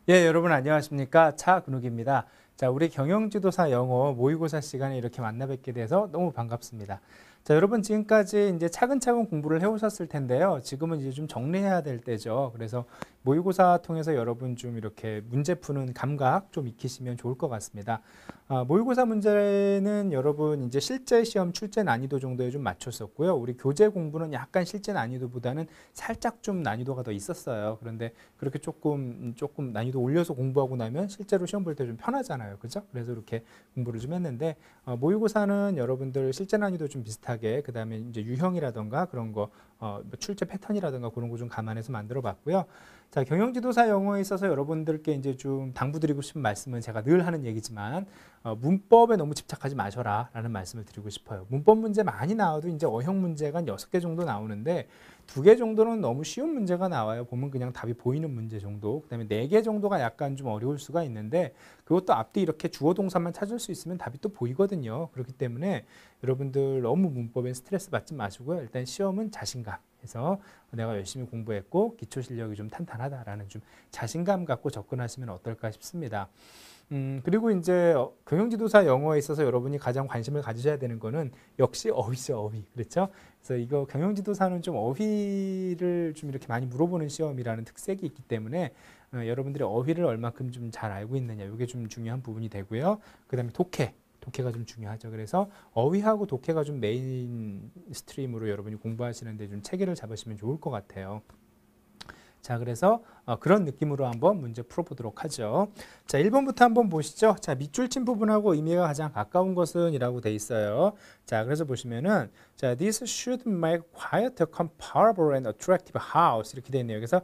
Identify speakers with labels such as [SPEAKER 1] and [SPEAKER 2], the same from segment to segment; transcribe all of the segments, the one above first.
[SPEAKER 1] 예, 여러분 안녕하십니까? 차근욱입니다. 자, 우리 경영지도사 영어 모의고사 시간에 이렇게 만나 뵙게 돼서 너무 반갑습니다. 자, 여러분 지금까지 이제 차근차근 공부를 해오셨을 텐데요. 지금은 이제 좀 정리해야 될 때죠. 그래서 모의고사 통해서 여러분 좀 이렇게 문제 푸는 감각 좀 익히시면 좋을 것 같습니다. 모의고사 문제는 여러분 이제 실제 시험 출제 난이도 정도에 좀 맞췄었고요. 우리 교재 공부는 약간 실제 난이도보다는 살짝 좀 난이도가 더 있었어요. 그런데 그렇게 조금 난이도 올려서 공부하고 나면 실제로 시험 볼 때 좀 편하잖아요. 그죠? 그래서 이렇게 공부를 좀 했는데 모의고사는 여러분들 실제 난이도 좀 비슷하게 그다음에 이제 유형이라던가 그런 거 출제 패턴이라든가 그런 거 좀 감안해서 만들어 봤고요. 자, 경영지도사 영어에 있어서 여러분들께 이제 좀 당부드리고 싶은 말씀은 제가 늘 하는 얘기지만 문법에 너무 집착하지 마셔라 라는 말씀을 드리고 싶어요. 문법 문제 많이 나와도 이제 어형 문제가 한 6개 정도 나오는데 2개 정도는 너무 쉬운 문제가 나와요. 보면 그냥 답이 보이는 문제 정도. 그 다음에 4개 정도가 약간 좀 어려울 수가 있는데 그것도 앞뒤 이렇게 주어 동사만 찾을 수 있으면 답이 또 보이거든요. 그렇기 때문에 여러분들 너무 문법에 스트레스 받지 마시고요. 일단 시험은 자신감 해서 내가 열심히 공부했고 기초 실력이 좀 탄탄하다라는 좀 자신감 갖고 접근하시면 어떨까 싶습니다. 그리고 이제 경영지도사 영어에 있어서 여러분이 가장 관심을 가지셔야 되는 거는 역시 어휘죠, 어휘. 그렇죠? 그래서 이거 경영지도사는 좀 어휘를 좀 이렇게 많이 물어보는 시험이라는 특색이 있기 때문에 여러분들이 어휘를 얼마큼 좀 잘 알고 있느냐, 이게 좀 중요한 부분이 되고요. 그다음에 독해가 좀 중요하죠. 그래서 어휘하고 독해가 좀 메인 스트림으로 여러분이 공부하시는데 좀 체계를 잡으시면 좋을 것 같아요. 자, 그래서 그런 느낌으로 한번 문제 풀어보도록 하죠. 자, 1번부터 한번 보시죠. 자, 밑줄 친 부분하고 의미가 가장 가까운 것은 이라고 돼 있어요. 자, 그래서 보시면은 자, this should make quite a comparable and attractive house 이렇게 돼 있네요. 그래서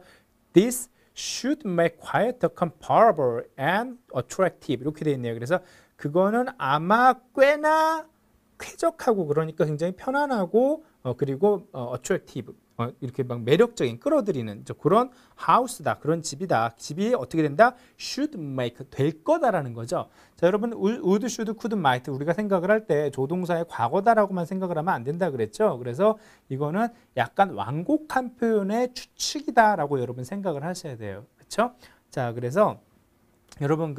[SPEAKER 1] this should make quite a comparable and attractive 이렇게 돼 있네요. 그래서 그거는 아마 꽤나 쾌적하고 그러니까 굉장히 편안하고 그리고 attractive 이렇게 막 매력적인 끌어들이는 그런 하우스다, 그런 집이다. 집이 어떻게 된다? should make 될 거다라는 거죠. 자, 여러분 would, should, could, might 우리가 생각을 할 때 조동사의 과거다라고만 생각을 하면 안 된다 그랬죠. 그래서 이거는 약간 완곡한 표현의 추측이다라고 여러분 생각을 하셔야 돼요. 그렇죠? 자, 그래서 여러분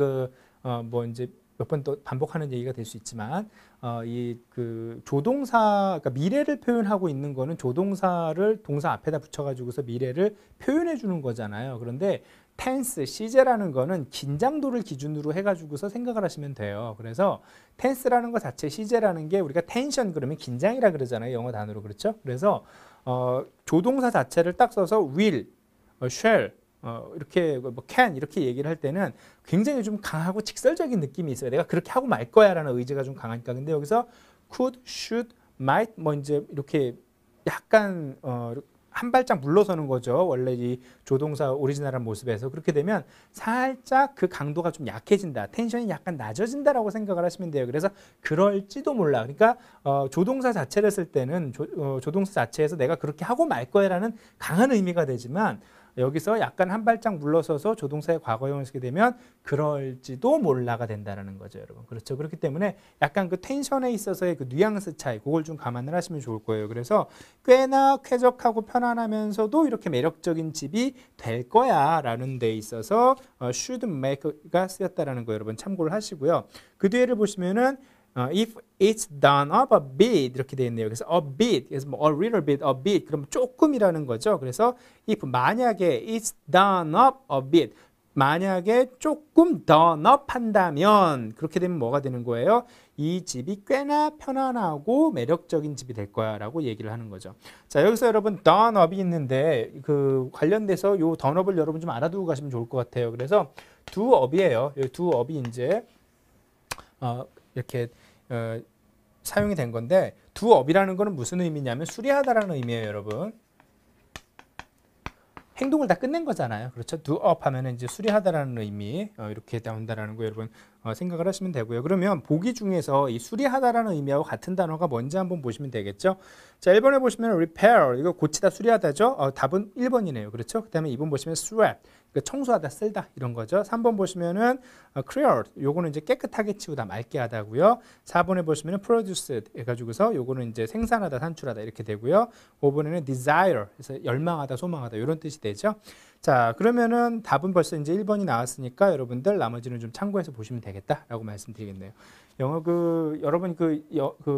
[SPEAKER 1] 뭐 이제 몇 번 또 반복하는 얘기가 될 수 있지만 이 그 조동사 그러니까 미래를 표현하고 있는 거는 조동사를 동사 앞에다 붙여가지고서 미래를 표현해 주는 거잖아요. 그런데 텐스, 시제라는 거는 긴장도를 기준으로 해가지고서 생각을 하시면 돼요. 그래서 텐스라는 것 자체, 시제라는 게 우리가 텐션 그러면 긴장이라 그러잖아요. 영어 단어로. 그렇죠? 그래서 조동사 자체를 딱 써서 will, shall 이렇게 뭐 can 이렇게 얘기를 할 때는 굉장히 좀 강하고 직설적인 느낌이 있어요. 내가 그렇게 하고 말 거야라는 의지가 좀 강하니까. 근데 여기서 could, should, might 뭐 이제 이렇게 약간 한 발짝 물러서는 거죠. 원래 이 조동사 오리지널한 모습에서. 그렇게 되면 살짝 그 강도가 좀 약해진다. 텐션이 약간 낮아진다라고 생각을 하시면 돼요. 그래서 그럴지도 몰라. 그러니까 조동사 자체를 쓸 때는 조동사 자체에서 내가 그렇게 하고 말 거야라는 강한 의미가 되지만 여기서 약간 한 발짝 물러서서 조동사의 과거형을 쓰게 되면 그럴지도 몰라가 된다는 거죠, 여러분. 그렇죠. 그렇기 때문에 약간 그 텐션에 있어서의 그 뉘앙스 차이, 그걸 좀 감안을 하시면 좋을 거예요. 그래서 꽤나 쾌적하고 편안하면서도 이렇게 매력적인 집이 될 거야 라는 데 있어서 should make가 쓰였다라는 거 여러분 참고를 하시고요. 그 뒤에를 보시면은 if it's done up a bit 이렇게 되어 있네요. 그래서 a bit, 그래서 뭐 a little bit, a bit 그러면 조금이라는 거죠. 그래서 if 만약에 it's done up a bit 만약에 조금 done up 한다면 그렇게 되면 뭐가 되는 거예요? 이 집이 꽤나 편안하고 매력적인 집이 될 거야 라고 얘기를 하는 거죠. 자, 여기서 여러분 done up이 있는데 그 관련돼서 요 done up을 여러분 좀 알아두고 가시면 좋을 것 같아요. 그래서 do up이에요. 이 do up이 이제 이렇게 사용이 된 건데 do up이라는 거는 무슨 의미냐면 수리하다라는 의미예요, 여러분. 행동을 다 끝낸 거잖아요. 그렇죠? do up 하면은 이제 수리하다라는 의미 이렇게 나온다라는 거 여러분 생각을 하시면 되고요. 그러면 보기 중에서 이 수리하다라는 의미하고 같은 단어가 뭔지 한번 보시면 되겠죠. 자, 1번에 보시면 repair, 이거 고치다, 수리하다죠. 답은 1번이네요. 그렇죠? 그 다음에 2번 보시면 sweep, 청소하다, 쓸다 이런 거죠. 3번 보시면은 clear, 요거는 이제 깨끗하게 치우다, 맑게 하다고요. 4번에 보시면은 produce 해가지고서 요거는 이제 생산하다, 산출하다 이렇게 되고요. 5번에는 desire, 그래서 열망하다, 소망하다 이런 뜻이 되죠. 자, 그러면은 답은 벌써 이제 1번이 나왔으니까 여러분들 나머지는 좀 참고해서 보시면 되겠다라고 말씀드리겠네요. 영어 여러분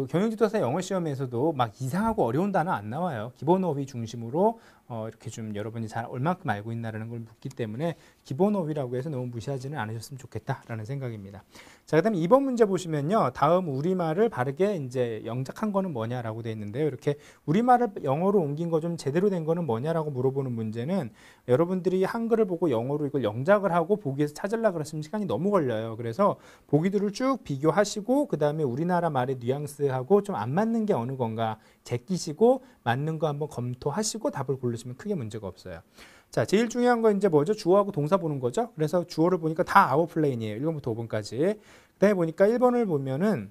[SPEAKER 1] 경영지도사 영어 시험에서도 막 이상하고 어려운 단어 안 나와요. 기본 어휘 중심으로 이렇게 좀 여러분이 잘 얼만큼 알고 있나라는 걸 묻기 때문에 기본 어휘라고 해서 너무 무시하지는 않으셨으면 좋겠다라는 생각입니다. 자, 그다음에 2번 문제 보시면요. 다음 우리말을 바르게 이제 영작한 거는 뭐냐라고 되어 있는데요. 이렇게 우리말을 영어로 옮긴 거 좀 제대로 된 거는 뭐냐라고 물어보는 문제는 여러분들이 한글을 보고 영어로 이걸 영작을 하고 보기에서 찾으려고 그랬으면 시간이 너무 걸려요. 그래서 보기들을 쭉 비교하시고 그다음에 우리나라 말의 뉘앙스하고 좀 안 맞는 게 어느 건가 제끼시고 맞는 거 한번 검토하시고 답을 고르시면 크게 문제가 없어요. 자, 제일 중요한 건 이제 뭐죠? 주어하고 동사 보는 거죠. 그래서 주어를 보니까 다 아웃플레인이에요. 1번부터 5번까지. 그다음에 보니까 1번을 보면은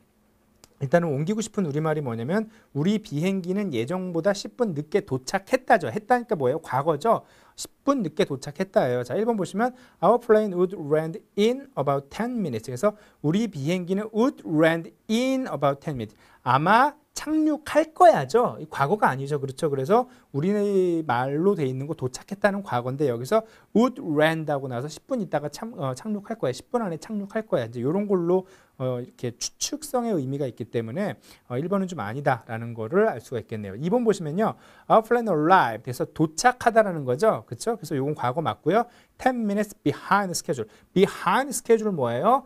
[SPEAKER 1] 일단은 옮기고 싶은 우리말이 뭐냐면 우리 비행기는 예정보다 10분 늦게 도착했다죠. 했다니까 뭐예요? 과거죠. 10분 늦게 도착했다예요. 자, 1번 보시면 Our plane would land in about 10 minutes. 그래서 우리 비행기는 would land in about 10 minutes. 아마 착륙할 거야죠. 과거가 아니죠. 그렇죠. 그래서 우리말로 돼 있는 거 도착했다는 과거인데 여기서 would land 하고 나서 10분 있다가 착륙할 거야. 10분 안에 착륙할 거야. 이제 이런 걸로 이렇게 추측성의 의미가 있기 때문에 1번은 좀 아니다라는 거를 알 수가 있겠네요. 2번 보시면요. Our plane arrived. 그래서 도착하다라는 거죠. 그렇죠? 그래서 이건 과거 맞고요. 10 minutes behind schedule. behind schedule 뭐예요?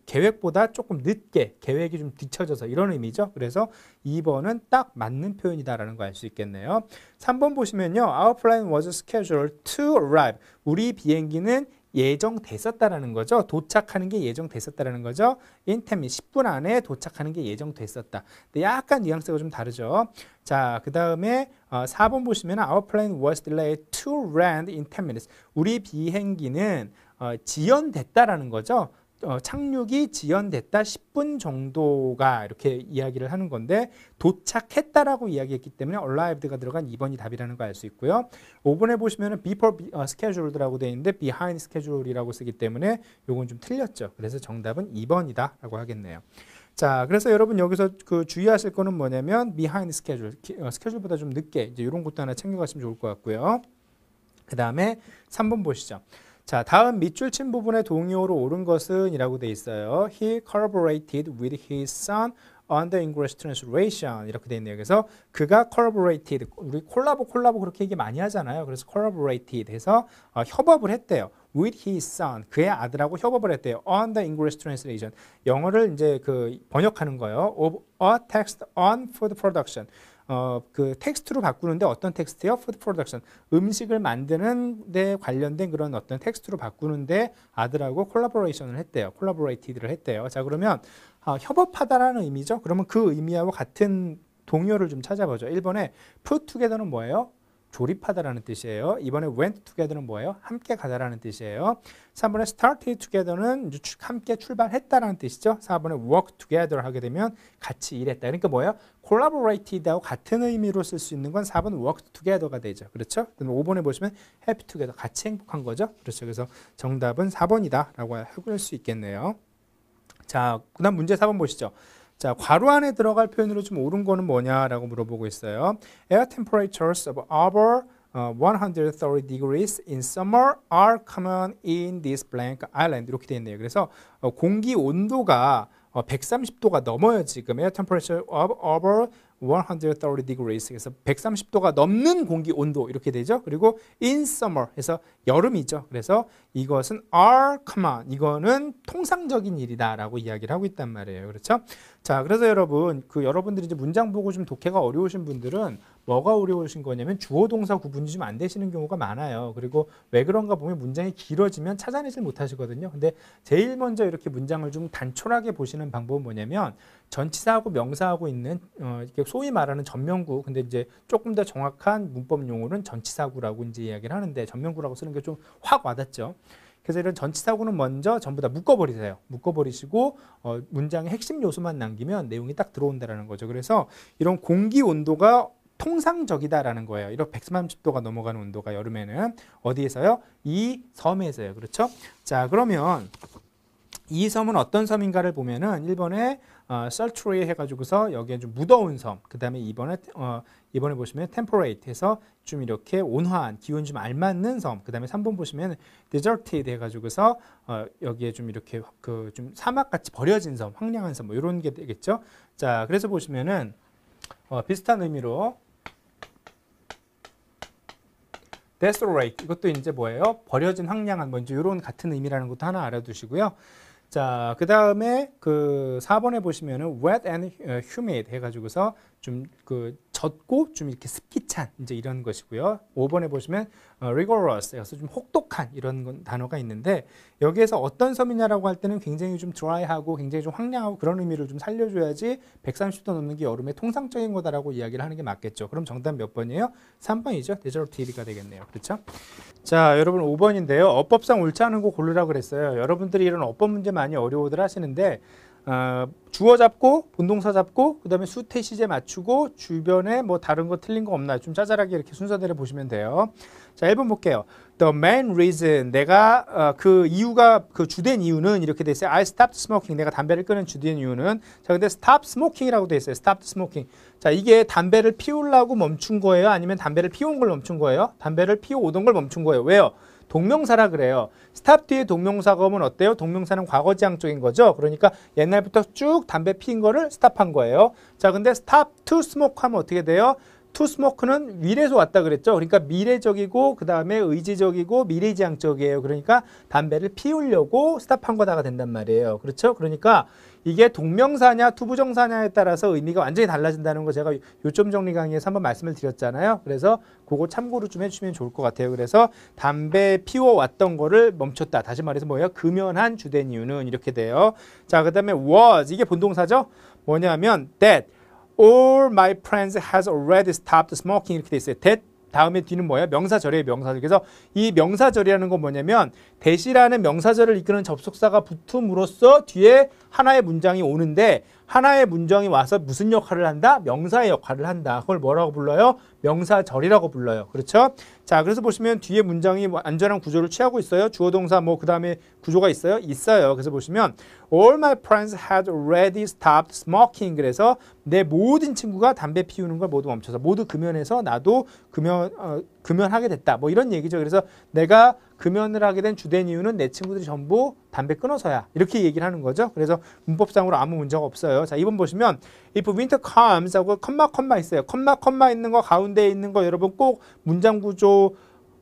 [SPEAKER 1] 계획보다 조금 늦게, 계획이 좀 뒤쳐져서 이런 의미죠. 그래서 2번은 딱 맞는 표현이다라는 거 알 수 있겠네요. 3번 보시면요. Our plane was scheduled to arrive. 우리 비행기는 예정됐었다라는 거죠. 도착하는 게 예정됐었다라는 거죠. in 10 minutes, 10분 안에 도착하는 게 예정됐었다. 근데 약간 뉘앙스가 좀 다르죠. 자, 그 다음에 4번 보시면 Our plane was delayed to land in 10 minutes. 우리 비행기는 지연됐다라는 거죠. 착륙이 지연됐다 10분 정도가 이렇게 이야기를 하는 건데 도착했다라고 이야기했기 때문에 arrived가 들어간 2번이 답이라는 거 알 수 있고요. 5번에 보시면 before scheduled라고 되어 있는데 behind schedule이라고 쓰기 때문에 이건 좀 틀렸죠. 그래서 정답은 2번이다 라고 하겠네요. 자, 그래서 여러분 여기서 주의하실 거는 뭐냐면 behind schedule, 스케줄보다 좀 늦게 이제 이런 것도 하나 챙겨가시면 좋을 것 같고요. 그 다음에 3번 보시죠. 자, 다음 밑줄 친 부분에 동의어로 옳은 것은 이라고 돼 있어요. He collaborated with his son on the English translation 이렇게 돼 있네요. 그래서 그가 collaborated, 우리 콜라보 그렇게 얘기 많이 하잖아요. 그래서 collaborated 해서 협업을 했대요. with his son, 그의 아들하고 협업을 했대요. on the English translation, 영어를 이제 번역하는 거예요. of a text on food production. 그 텍스트로 바꾸는데 어떤 텍스트요? food production. 음식을 만드는 데 관련된 그런 어떤 텍스트로 바꾸는데 아들하고 콜라보레이션을 했대요. 콜라보레이티드를 했대요. 자, 그러면 협업하다라는 의미죠. 그러면 그 의미하고 같은 동요를 좀 찾아보죠. 1번에 put together는 뭐예요? 조립하다라는 뜻이에요. 이번에 went together는 뭐예요? 함께 가다라는 뜻이에요. 3번에 started together는 함께 출발했다라는 뜻이죠. 4번에 work together 하게 되면 같이 일했다. 그러니까 뭐예요? collaborated하고 같은 의미로 쓸 수 있는 건 4번 work together가 되죠. 그렇죠? 그럼 5번에 보시면 happy together, 같이 행복한 거죠. 그렇죠. 그래서 정답은 4번이다라고 할 수 있겠네요. 자, 그다음 문제 4번 보시죠. 자, 괄호 안에 들어갈 표현으로 좀 옳은 거는 뭐냐라고 물어보고 있어요. Air temperatures of over 130 degrees in summer are common in this blank island. 이렇게 되어 있네요. 그래서 공기 온도가 130도가 넘어요. 지금 air temperature of over 130 degrees. 그래서 130도가 넘는 공기 온도 이렇게 되죠. 그리고 in summer 해서 여름이죠. 그래서 이것은 are common. 이거는 통상적인 일이다라고 이야기를 하고 있단 말이에요. 그렇죠? 자, 그래서 여러분 여러분들이 이제 문장 보고 좀 독해가 어려우신 분들은 뭐가 어려우신 거냐면 주어 동사 구분이 좀 안 되시는 경우가 많아요. 그리고 왜 그런가 보면 문장이 길어지면 찾아내질 못하시거든요. 근데 제일 먼저 이렇게 문장을 좀 단촐하게 보시는 방법은 뭐냐면 전치사하고 명사하고 있는 이렇게 소위 말하는 전면구, 근데 이제 조금 더 정확한 문법 용어는 전치사구라고 이제 이야기를 하는데 전면구라고 쓰는 게 좀 확 와닿죠. 그래서 이런 전치사구는 먼저 전부 다 묶어버리세요. 묶어버리시고 문장의 핵심 요소만 남기면 내용이 딱 들어온다라는 거죠. 그래서 이런 공기 온도가 통상적이다라는 거예요. 이렇게 130도가 넘어가는 온도가 여름에는 어디에서요? 이 섬에서요. 그렇죠? 자, 그러면 이 섬은 어떤 섬인가를 보면은 1번에 sultry 해가지고서 여기에 좀 무더운 섬, 그 다음에 이번에 보시면 temperate 해서 좀 이렇게 온화한 기온 좀 알맞는 섬, 그 다음에 3번 보시면 deserted 해가지고서 여기에 좀 이렇게 그 좀 사막같이 버려진 섬, 황량한 섬 뭐 이런 게 되겠죠. 자, 그래서 보시면은 비슷한 의미로 desolate 이것도 이제 뭐예요? 버려진 황량한 뭔지 이런 같은 의미라는 것도 하나 알아두시고요. 자, 그 다음에 그 4번에 보시면은 wet and humid 해가지고서 좀 그 젖고 좀 이렇게 습기 찬 이제 이런 것이고요. 5번에 보시면 rigorous 해서 좀 혹독한 이런 단어가 있는데 여기에서 어떤 섬이냐라고 할 때는 굉장히 좀 드라이하고 굉장히 좀 황량하고 그런 의미를 좀 살려줘야지 130도 넘는 게 여름에 통상적인 거다라고 이야기를 하는 게 맞겠죠. 그럼 정답 몇 번이에요? 3번이죠. deserted가 되겠네요. 그렇죠? 자, 여러분 5번인데요. 어법상 옳지 않은 거 고르라고 그랬어요. 여러분들이 이런 어법 문제 많이 어려워들 하시는데 주어 잡고 본동사 잡고 그 다음에 수태 시제 맞추고 주변에 뭐 다른 거 틀린 거 없나 좀 짜잘하게 이렇게 순서대로 보시면 돼요. 자, 1번 볼게요. The main reason 내가 그 이유가 그 주된 이유는 이렇게 돼 있어요. I stopped smoking 내가 담배를 끊은 주된 이유는 자 근데 stop smoking이라고 돼 있어요. stop smoking 자 이게 담배를 피우려고 멈춘 거예요? 아니면 담배를 피운 걸 멈춘 거예요? 담배를 피워오던 걸 멈춘 거예요. 왜요? 동명사라 그래요. stop 뒤에 동명사가 오면 어때요? 동명사는 과거지향적인 거죠. 그러니까 옛날부터 쭉 담배 피운 거를 stop한 거예요. 자, 근데 stop to smoke 하면 어떻게 돼요? to smoke는 미래에서 왔다 그랬죠. 그러니까 미래적이고 그 다음에 의지적이고 미래지향적이에요. 그러니까 담배를 피우려고 stop한 거다가 된단 말이에요. 그렇죠? 그러니까 이게 동명사냐 투부정사냐에 따라서 의미가 완전히 달라진다는 거 제가 요점 정리 강의에서 한번 말씀을 드렸잖아요. 그래서 그거 참고로 좀 해주시면 좋을 것 같아요. 그래서 담배 피워왔던 거를 멈췄다. 다시 말해서 뭐예요? 금연한 주된 이유는 이렇게 돼요. 자, 그 다음에 was 이게 본동사죠. 뭐냐면 that all my friends has already stopped smoking 이렇게 돼 있어요. that 다음에 뒤는 뭐예요? 명사절이에요. 명사절. 그래서 이 명사절이라는 건 뭐냐면 that이라는 명사절을 이끄는 접속사가 붙음으로써 뒤에 하나의 문장이 오는데 하나의 문장이 와서 무슨 역할을 한다? 명사의 역할을 한다. 그걸 뭐라고 불러요? 명사절이라고 불러요. 그렇죠? 자, 그래서 보시면 뒤에 문장이 안전한 구조를 취하고 있어요. 주어 동사 뭐 그 다음에 구조가 있어요? 있어요. 그래서 보시면 all my friends had already stopped smoking. 그래서 내 모든 친구가 담배 피우는 걸 모두 멈춰서 모두 금연해서 나도 금연하게 됐다. 뭐 이런 얘기죠. 그래서 내가 금연을 하게 된 주된 이유는 내 친구들이 전부 담배 끊어서야. 이렇게 얘기를 하는 거죠. 그래서 문법상으로 아무 문제가 없어요. 자, 2번 보시면 if winter comes 하고 컴마 있어요. 컴마 있는 거 가운데에 있는 거 여러분 꼭 문장 구조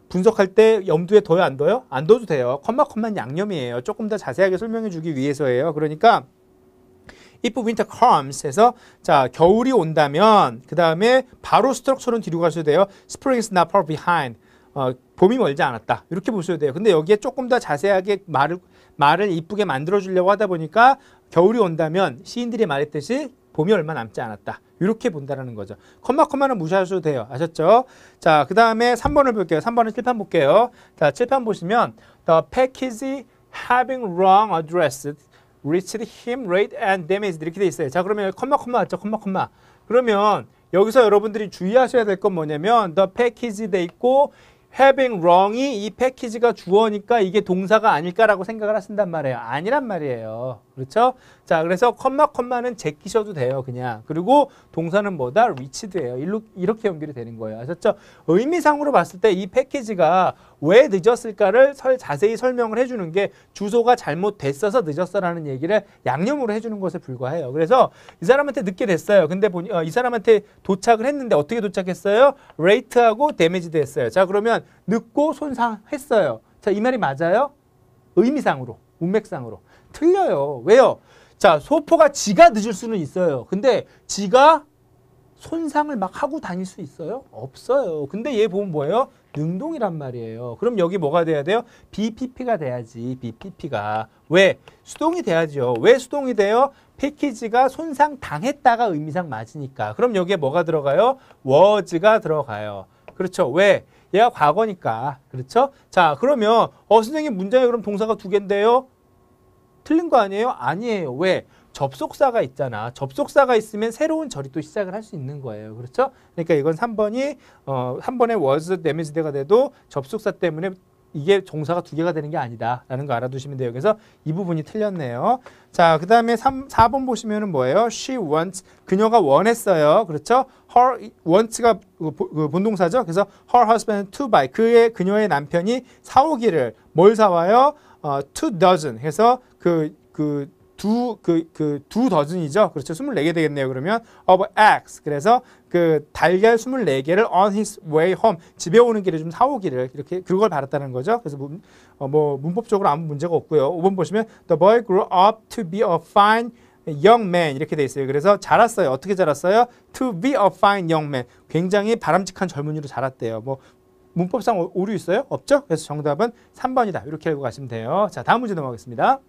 [SPEAKER 1] 분석할 때 염두에 둬요? 안 둬요? 안 둬도 돼요. 컴마는 양념이에요. 조금 더 자세하게 설명해 주기 위해서예요. 그러니까 if winter comes 해서 자 겨울이 온다면 그 다음에 바로 스트럭처는 뒤로 가셔도 돼요. spring is not far behind. 봄이 멀지 않았다. 이렇게 보셔도 돼요. 근데 여기에 조금 더 자세하게 말을 이쁘게 만들어 주려고 하다 보니까 겨울이 온다면 시인들이 말했듯이 봄이 얼마 남지 않았다. 이렇게 본다라는 거죠. 컴마는 무시하셔도 돼요. 아셨죠? 자, 그 다음에 3번을 볼게요. 3번은 칠판 볼게요. 자, 칠판 보시면 The package having wrong address reached him late and damaged 이렇게 돼 있어요. 자, 그러면 컴마 맞죠? 컴마. 그러면 여기서 여러분들이 주의하셔야 될 건 뭐냐면 the package 돼 있고 having wrong이 이 패키지가 주어니까 이게 동사가 아닐까라고 생각을 하신단 말이에요. 아니란 말이에요. 그렇죠? 자, 그래서 컴마는 제끼셔도 돼요. 그냥. 그리고 동사는 뭐다? reached예요. 이렇게 연결이 되는 거예요. 아셨죠? 의미상으로 봤을 때 이 패키지가 왜 늦었을까를 자세히 설명을 해주는 게 주소가 잘못됐어서 늦었어라는 얘기를 양념으로 해주는 것에 불과해요. 그래서 이 사람한테 늦게 됐어요. 근데 이 사람한테 도착을 했는데 어떻게 도착했어요? late하고 damaged 했어요. 자, 그러면 늦고 손상했어요. 자, 이 말이 맞아요? 의미상으로, 문맥상으로. 틀려요. 왜요? 자, 소포가 지가 늦을 수는 있어요. 근데 지가 손상을 막 하고 다닐 수 있어요? 없어요. 근데 얘 보면 뭐예요? 능동이란 말이에요. 그럼 여기 뭐가 돼야 돼요? BPP가 돼야지. BPP가. 왜? 수동이 돼야죠. 왜 수동이 돼요? 패키지가 손상당했다가 의미상 맞으니까. 그럼 여기에 뭐가 들어가요? was가 들어가요. 그렇죠. 왜? 얘가 과거니까. 그렇죠? 자, 그러면 선생님 문장에 그럼 동사가 두 개인데요? 틀린 거 아니에요? 아니에요. 왜? 접속사가 있잖아. 접속사가 있으면 새로운 절이 또 시작을 할 수 있는 거예요. 그렇죠? 그러니까 이건 3번이 한 번에 was 데미지드가 돼도 접속사 때문에 이게 동사가 두 개가 되는 게 아니다라는 거 알아두시면 돼요. 그래서 이 부분이 틀렸네요. 자, 그 다음에 4번 보시면은 뭐예요? She wants, 그녀가 원했어요. 그렇죠? Her wants가 그 본동사죠. 그래서 her husband to buy, 그녀의 남편이 사오기를 뭘 사와요? 2 dozen 해서 두 더즌이죠. 그렇죠. 24개 되겠네요. 그러면 of eggs. 그래서 그 달걀 24개를 on his way home. 집에 오는 길에 좀 사오기를 이렇게 그걸 바랐다는 거죠. 그래서 문법적으로 아무 문제가 없고요. 5번 보시면 the boy grew up to be a fine young man 이렇게 돼 있어요. 그래서 자랐어요. 어떻게 자랐어요? to be a fine young man. 굉장히 바람직한 젊은이로 자랐대요. 문법상 오류 있어요? 없죠? 그래서 정답은 3번이다. 이렇게 알고 가시면 돼요. 자, 다음 문제 넘어가겠습니다.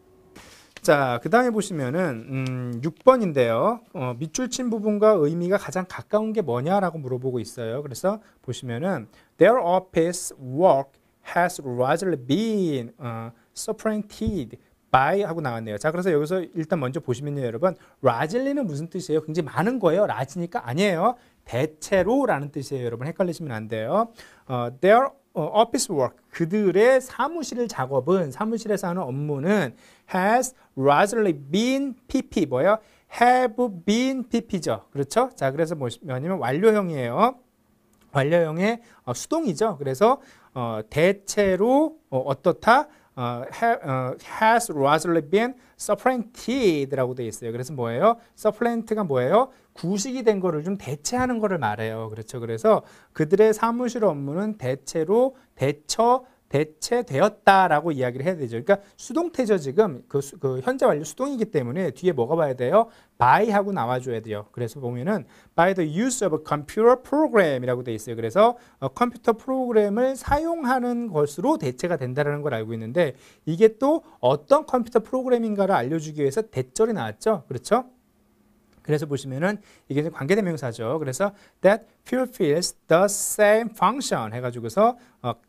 [SPEAKER 1] 자, 그 다음에 보시면은 6번인데요. 밑줄 친 부분과 의미가 가장 가까운 게 뭐냐라고 물어보고 있어요. 그래서 보시면은 their office work has largely been supplanted by 하고 나왔네요. 자, 그래서 여기서 일단 먼저 보시면요, 여러분. largely는 무슨 뜻이에요? 굉장히 많은 거예요. large니까 아니에요. 대체로라는 뜻이에요. 여러분 헷갈리시면 안 돼요. their office work, 그들의 사무실에서 하는 업무는 has largely been PP, 뭐예요? have been PP죠. 그렇죠? 자, 그래서 뭐냐면 완료형이에요. 완료형의 수동이죠. 그래서 대체로 어떻다? has largely been supplanted,라고 되어 있어요. 그래서 뭐예요? suppplant가 뭐예요? 구식이 된 거를 좀 대체하는 거를 말해요. 그렇죠? 그래서 그들의 사무실 업무는 대체로 대체되었다라고 이야기를 해야 되죠. 그러니까 수동태죠. 지금 그 현재 완료 수동이기 때문에 뒤에 뭐가 봐야 돼요? by 하고 나와줘야 돼요. 그래서 보면은 by the use of a computer program이라고 돼 있어요. 그래서 컴퓨터 프로그램을 사용하는 것으로 대체가 된다는 걸 알고 있는데 이게 또 어떤 컴퓨터 프로그램인가를 알려주기 위해서 대절이 나왔죠. 그렇죠? 그래서 보시면은 이게 관계대명사죠. 그래서 that fulfills the same function 해가지고서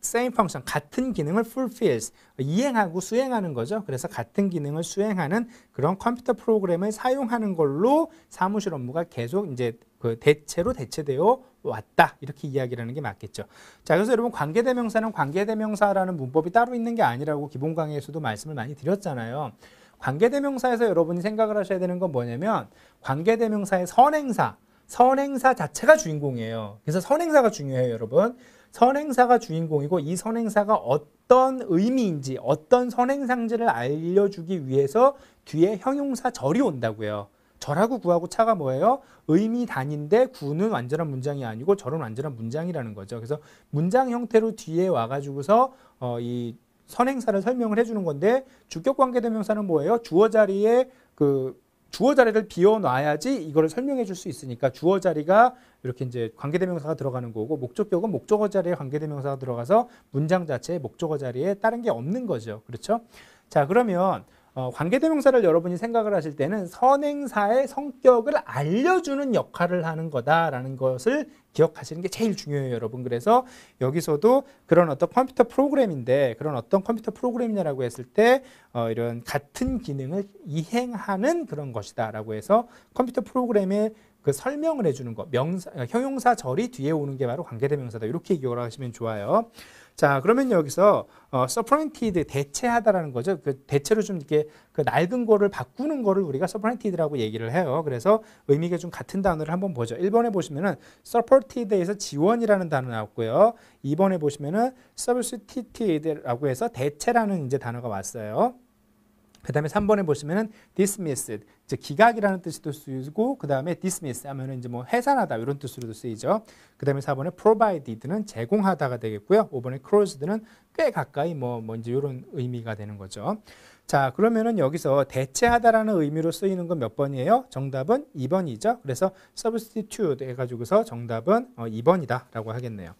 [SPEAKER 1] same function, 같은 기능을 fulfills, 이행하고 수행하는 거죠. 그래서 같은 기능을 수행하는 그런 컴퓨터 프로그램을 사용하는 걸로 사무실 업무가 계속 이제 그 대체로 대체되어 왔다. 이렇게 이야기를 하는 게 맞겠죠. 자, 그래서 여러분 관계대명사는 관계대명사라는 문법이 따로 있는 게 아니라고 기본 강의에서도 말씀을 많이 드렸잖아요. 관계대명사에서 여러분이 생각을 하셔야 되는 건 뭐냐면 관계대명사의 선행사 자체가 주인공이에요. 그래서 선행사가 중요해요, 여러분. 선행사가 주인공이고 이 선행사가 어떤 의미인지 어떤 선행상지를 알려주기 위해서 뒤에 형용사 절이 온다고요. 절하고 구하고 차가 뭐예요? 의미 단위인데 구는 완전한 문장이 아니고 절은 완전한 문장이라는 거죠. 그래서 문장 형태로 뒤에 와가지고서 이 선행사를 설명을 해주는 건데 주격 관계대명사는 뭐예요? 주어 자리를 비워놔야지 이거를 설명해 줄 수 있으니까 주어 자리가 이렇게 이제 관계대명사가 들어가는 거고 목적격은 목적어 자리에 관계대명사가 들어가서 문장 자체에 목적어 자리에 다른 게 없는 거죠. 그렇죠? 자, 그러면 관계대명사를 여러분이 생각을 하실 때는 선행사의 성격을 알려주는 역할을 하는 거다라는 것을 기억하시는 게 제일 중요해요, 여러분. 그래서 여기서도 그런 어떤 컴퓨터 프로그램인데 그런 어떤 컴퓨터 프로그램이냐라고 했을 때 이런 같은 기능을 이행하는 그런 것이다라고 해서 컴퓨터 프로그램의 그 설명을 해주는 거, 형용사 절이 뒤에 오는 게 바로 관계대명사다. 이렇게 기억을 하시면 좋아요. 자, 그러면 여기서 supplanted, 대체하다라는 거죠. 그 대체로 좀 이렇게 그 낡은 거를 바꾸는 거를 우리가 supplanted라고 얘기를 해요. 그래서 의미가 좀 같은 단어를 한번 보죠. 1번에 보시면은 supported에서 지원이라는 단어 나왔고요. 2번에 보시면은 substituted라고 해서 대체라는 이제 단어가 왔어요. 그 다음에 3번에 보시면은 dismissed, 즉 기각이라는 뜻도 쓰이고, 그 다음에 dismiss 하면은 이제 뭐 해산하다 이런 뜻으로도 쓰이죠. 그 다음에 4번에 provided는 제공하다가 되겠고요. 5번에 closed는 꽤 가까이 뭐 이제 이런 의미가 되는 거죠. 자, 그러면은 여기서 대체하다라는 의미로 쓰이는 건 몇 번이에요? 정답은 2번이죠. 그래서 substitute 해가지고서 정답은 2번이다라고 하겠네요.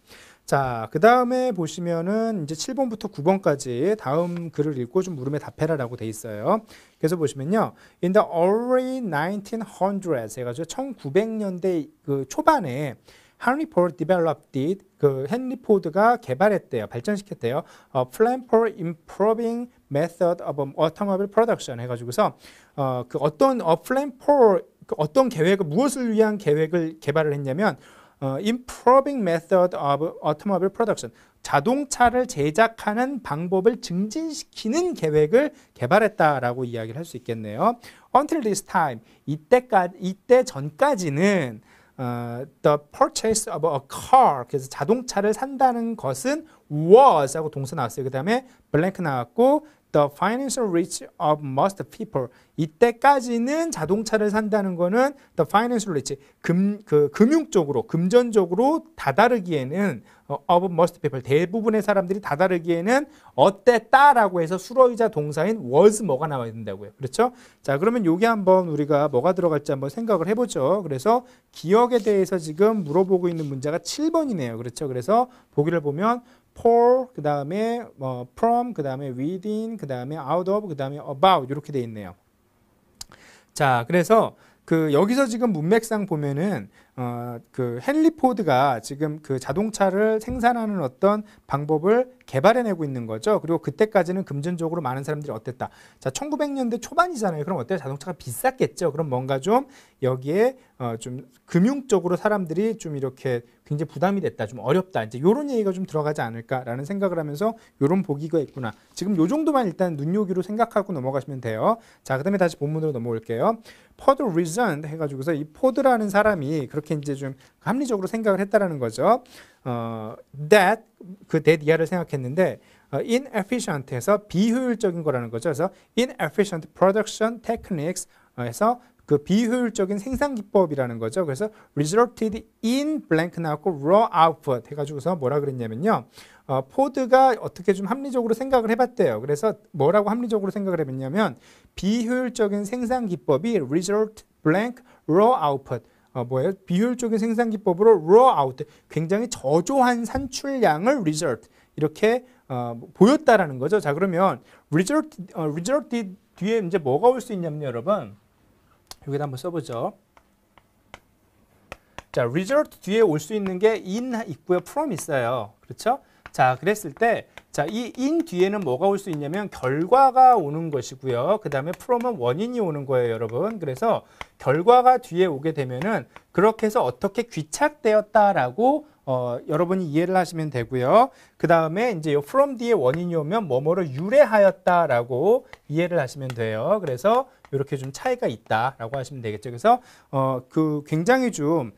[SPEAKER 1] 자, 그 다음에 보시면은 이제 7번부터 9번까지 다음 글을 읽고 좀 물음에 답해라라고 돼 있어요. 그래서 보시면요, in the early 1900s 해가지고 1900년대 그 초반에 Henry Ford developed 그 헨리 포드가 개발했대요. 발전시켰대요. Plan for improving method of automobile production 해가지고서 그 어떤 plan for 그 어떤 계획을 무엇을 위한 계획을 개발을 했냐면 improving method of automobile production 자동차를 제작하는 방법을 증진시키는 계획을 개발했다라고 이야기를 할 수 있겠네요. Until this time 이때 전까지는 the purchase of a car 그래서 자동차를 산다는 것은 was 하고 동사 나왔어요. 그 다음에 blank 나왔고 the financial reach of most people 이때까지는 자동차를 산다는 거는 the financial reach 금융적으로 금전적으로 다다르기에는 of most people 대부분의 사람들이 다다르기에는 어땠다라고 해서 수로이자 동사인 was 뭐가 나와야 된다고요. 그렇죠? 자, 그러면 요게 한번 우리가 뭐가 들어갈지 한번 생각을 해보죠. 그래서 기억에 대해서 지금 물어보고 있는 문제가 7번이네요. 그렇죠? 그래서 보기를 보면 for 그 다음에 from 그 다음에 within 그 다음에 out of 그 다음에 about 이렇게 돼 있네요. 자, 그래서 그 여기서 지금 문맥상 보면은 그 헨리 포드가 지금 그 자동차를 생산하는 어떤 방법을 개발해내고 있는 거죠. 그리고 그때까지는 금전적으로 많은 사람들이 어땠다. 자, 1900년대 초반이잖아요. 그럼 어때요? 자동차가 비쌌겠죠. 그럼 뭔가 좀 여기에 좀 금융적으로 사람들이 좀 이렇게 굉장히 부담이 됐다. 좀 어렵다. 이제 이런 얘기가 좀 들어가지 않을까라는 생각을 하면서 이런 보기가 있구나. 지금 요 정도만 일단 눈요기로 생각하고 넘어가시면 돼요. 자, 그다음에 다시 본문으로 넘어올게요. Ford reasoned 해가지고서 이 포드라는 사람이 그렇게 이제 좀 합리적으로 생각을 했다라는 거죠. That 그 that 이하를 생각했는데 inefficient에서 비효율적인 거라는 거죠. 그래서 inefficient production techniques 에서 그 비효율적인 생산 기법이라는 거죠. 그래서 resulted in blank 나왔고 raw output 해가지고서 뭐라 그랬냐면요. 포드가 어떻게 좀 합리적으로 생각을 해봤대요. 그래서 뭐라고 합리적으로 생각을 해봤냐면 비효율적인 생산 기법이 result blank raw output 뭐예요? 비효율적인 생산 기법으로 raw output 굉장히 저조한 산출량을 result 이렇게 보였다라는 거죠. 자, 그러면 result 뒤에 이제 뭐가 올 수 있냐면 여러분 여기다 한번 써보죠. 자, result 뒤에 올 수 있는 게 in 있고요, from 있어요. 그렇죠? 자, 그랬을 때, 자, 이 in 뒤에는 뭐가 올 수 있냐면 결과가 오는 것이고요. 그 다음에 from은 원인이 오는 거예요, 여러분. 그래서 결과가 뒤에 오게 되면은 그렇게 해서 어떻게 귀착되었다라고 여러분이 이해를 하시면 되고요. 그 다음에 이제 from 뒤에 원인이 오면 뭐뭐로 유래하였다라고 이해를 하시면 돼요. 그래서 이렇게 좀 차이가 있다라고 하시면 되겠죠. 그래서 그 굉장히 좀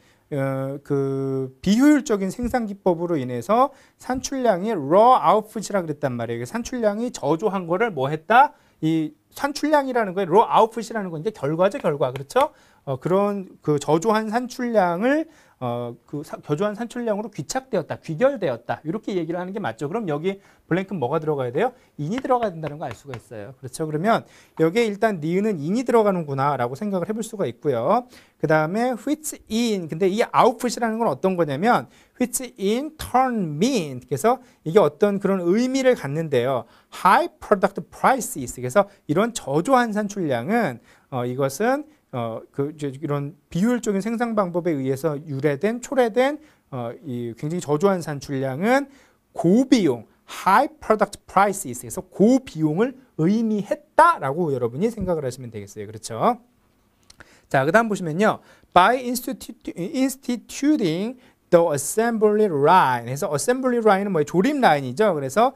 [SPEAKER 1] 그 비효율적인 생산 기법으로 인해서 산출량이 raw output이라 그랬단 말이에요. 산출량이 저조한 거를 뭐 했다? 이 산출량이라는 거에 raw output이라는 건 이제 결과죠, 결과. 그렇죠? 그런 그 저조한 산출량을 저조한 산출량으로 귀착되었다, 귀결되었다 이렇게 얘기를 하는 게 맞죠. 그럼 여기 블랭크는 뭐가 들어가야 돼요? in이 들어가야 된다는 거 알 수가 있어요. 그렇죠? 그러면 여기에 일단 니은은 in이 들어가는구나 라고 생각을 해볼 수가 있고요. 그 다음에 which in 근데 이 output이라는 건 어떤 거냐면 which in turn mean 그래서 이게 어떤 그런 의미를 갖는데요. high product prices 그래서 이런 저조한 산출량은 이것은 이런 비효율적인 생산 방법에 의해서 초래된 이 굉장히 저조한 산출량은 고비용, high product prices에서 고비용을 의미했다라고 여러분이 생각을 하시면 되겠어요. 그렇죠? 자, 그다음 보시면요. By instituting the assembly line. 해서 assembly line은 뭐예요? 조립 라인이죠. 그래서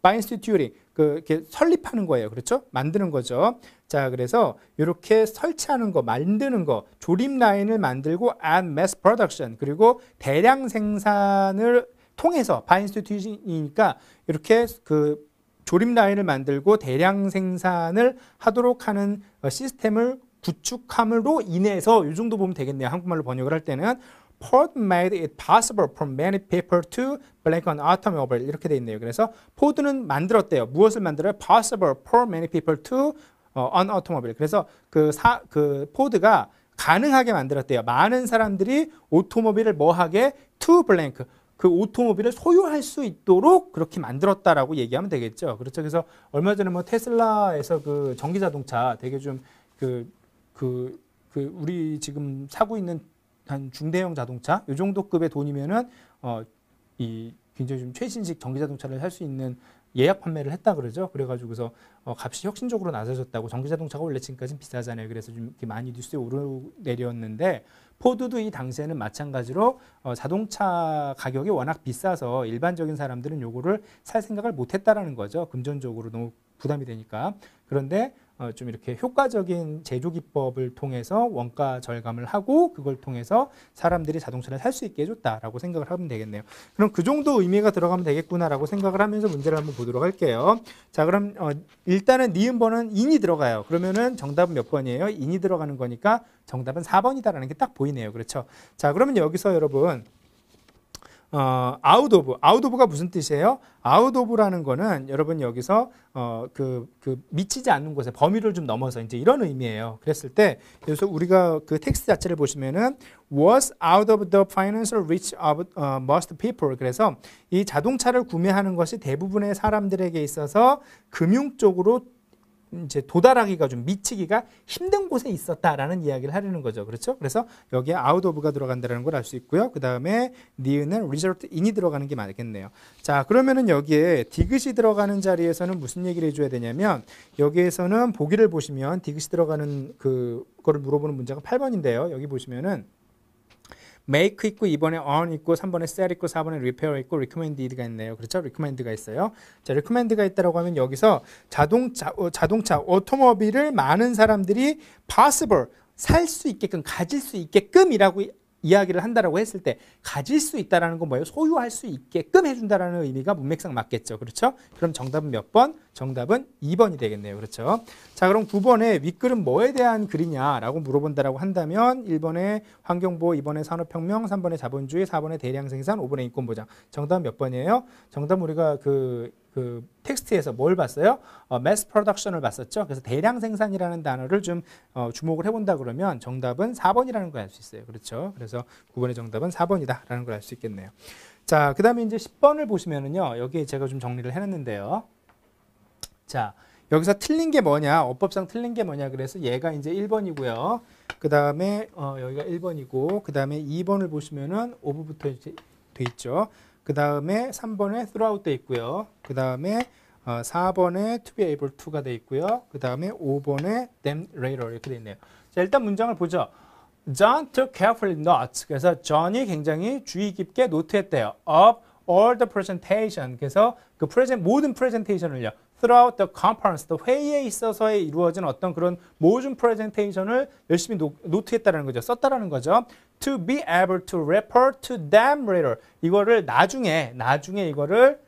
[SPEAKER 1] by instituting 이렇게 설립하는 거예요. 그렇죠? 만드는 거죠. 자, 그래서 이렇게 설치하는 거, 만드는 거, 조립 라인을 만들고 and mass production 그리고 대량 생산을 통해서 by instituting이니까 이렇게 그 조립 라인을 만들고 대량 생산을 하도록 하는 시스템을 구축함으로 인해서 이 정도 보면 되겠네요. 한국말로 번역을 할 때는 Ford made it possible for many people to blank on automobile 이렇게 돼 있네요. 그래서 포드는 만들었대요. 무엇을 만들어요? Possible for many people to on automobile. 그래서 그 포드가 가능하게 만들었대요. 많은 사람들이 오토모빌을 뭐하게? to blank. 그 오토모빌을 소유할 수 있도록 그렇게 만들었다라고 얘기하면 되겠죠. 그렇죠. 그래서 얼마 전에 뭐 테슬라에서 그 전기 자동차 되게 좀 우리 지금 사고 있는 한 중대형 자동차 이 정도 급의 돈이면은 이 굉장히 좀 최신식 전기 자동차를 살 수 있는 예약 판매를 했다 그러죠. 그래가지고서 값이 혁신적으로 낮아졌다고. 전기 자동차가 원래 지금까지는 비싸잖아요. 그래서 좀 이렇게 많이 뉴스에 오르내렸는데 포드도 이 당시에는 마찬가지로 자동차 가격이 워낙 비싸서 일반적인 사람들은 요거를 살 생각을 못했다라는 거죠. 금전적으로 너무 부담이 되니까. 그런데 좀 이렇게 효과적인 제조 기법을 통해서 원가 절감을 하고 그걸 통해서 사람들이 자동차를 살 수 있게 해줬다라고 생각을 하면 되겠네요. 그럼 그 정도 의미가 들어가면 되겠구나라고 생각을 하면서 문제를 한번 보도록 할게요. 자, 그럼 일단은 니은번은 인이 들어가요. 그러면은 정답은 몇 번이에요? 인이 들어가는 거니까 정답은 4번이다라는 게 딱 보이네요. 그렇죠? 자, 그러면 여기서 여러분 out of가 무슨 뜻이에요? out of라는 거는 여러분 여기서 미치지 않는 곳에 범위를 좀 넘어서 이제 이런 의미예요. 그랬을 때 그래서 우리가 그 텍스트 자체를 보시면은 was out of the financial reach of most people. 그래서 이 자동차를 구매하는 것이 대부분의 사람들에게 있어서 금융 쪽으로 이제 도달하기가 좀 미치기가 힘든 곳에 있었다라는 이야기를 하려는 거죠. 그렇죠? 그래서 여기에 out of가 들어간다는 걸 알 수 있고요. 그 다음에 니은은 result in이 들어가는 게 맞겠네요. 자, 그러면은 여기에 디귿이 들어가는 자리에서는 무슨 얘기를 해줘야 되냐면 여기에서는 보기를 보시면 디귿이 들어가는 그거를 물어보는 문제가 8번인데요. 여기 보시면은 make 있고 2번에 on 있고 3번에 sell 있고 4번에 repair 있고 recommended가 있네요. 그렇죠? recommend가 있어요. 자, recommend가 있다라고 하면 여기서 자동차 오토모빌을 많은 사람들이 possible 살 수 있게끔 가질 수 있게끔이라고 이야기를 한다라고 했을 때 가질 수 있다라는 건 뭐예요? 소유할 수 있게끔 해준다라는 의미가 문맥상 맞겠죠. 그렇죠? 그럼 정답은 몇 번? 정답은 2번이 되겠네요. 그렇죠? 자, 그럼 9번에 윗글은 뭐에 대한 글이냐라고 물어본다라고 한다면 1번에 환경보호, 2번에 산업혁명, 3번에 자본주의, 4번에 대량생산, 5번에 인권보장. 정답은 몇 번이에요? 정답은 우리가 그 텍스트에서 뭘 봤어요? mass production을 봤었죠. 그래서 대량 생산이라는 단어를 좀 주목을 해본다 그러면 정답은 4번이라는 걸 알 수 있어요. 그렇죠? 그래서 9번의 정답은 4번이다라는 걸 알 수 있겠네요. 자, 그 다음에 이제 10번을 보시면은요. 여기에 제가 좀 정리를 해놨는데요. 자, 여기서 틀린 게 뭐냐? 어법상 틀린 게 뭐냐? 그래서 얘가 이제 1번이고요. 그 다음에 여기가 1번이고, 그 다음에 2번을 보시면은 오브부터 이제 돼 있죠. 그 다음에 3번에 throughout 돼 있고요. 그 다음에 4번에 to be able to가 돼 있고요. 그 다음에 5번에 then later 이렇게 돼 있네요. 자, 일단 문장을 보죠. John took carefully notes. 그래서 John이 굉장히 주의 깊게 노트했대요. Of all the presentation. 그래서 그 모든 프레젠테이션을요. Throughout the conference, 회의에 있어서 이루어진 어떤 그런 모든 프레젠테이션을 열심히 노트했다라는 거죠. 썼다라는 거죠. To be able to report to them later. 이거를 나중에 이거를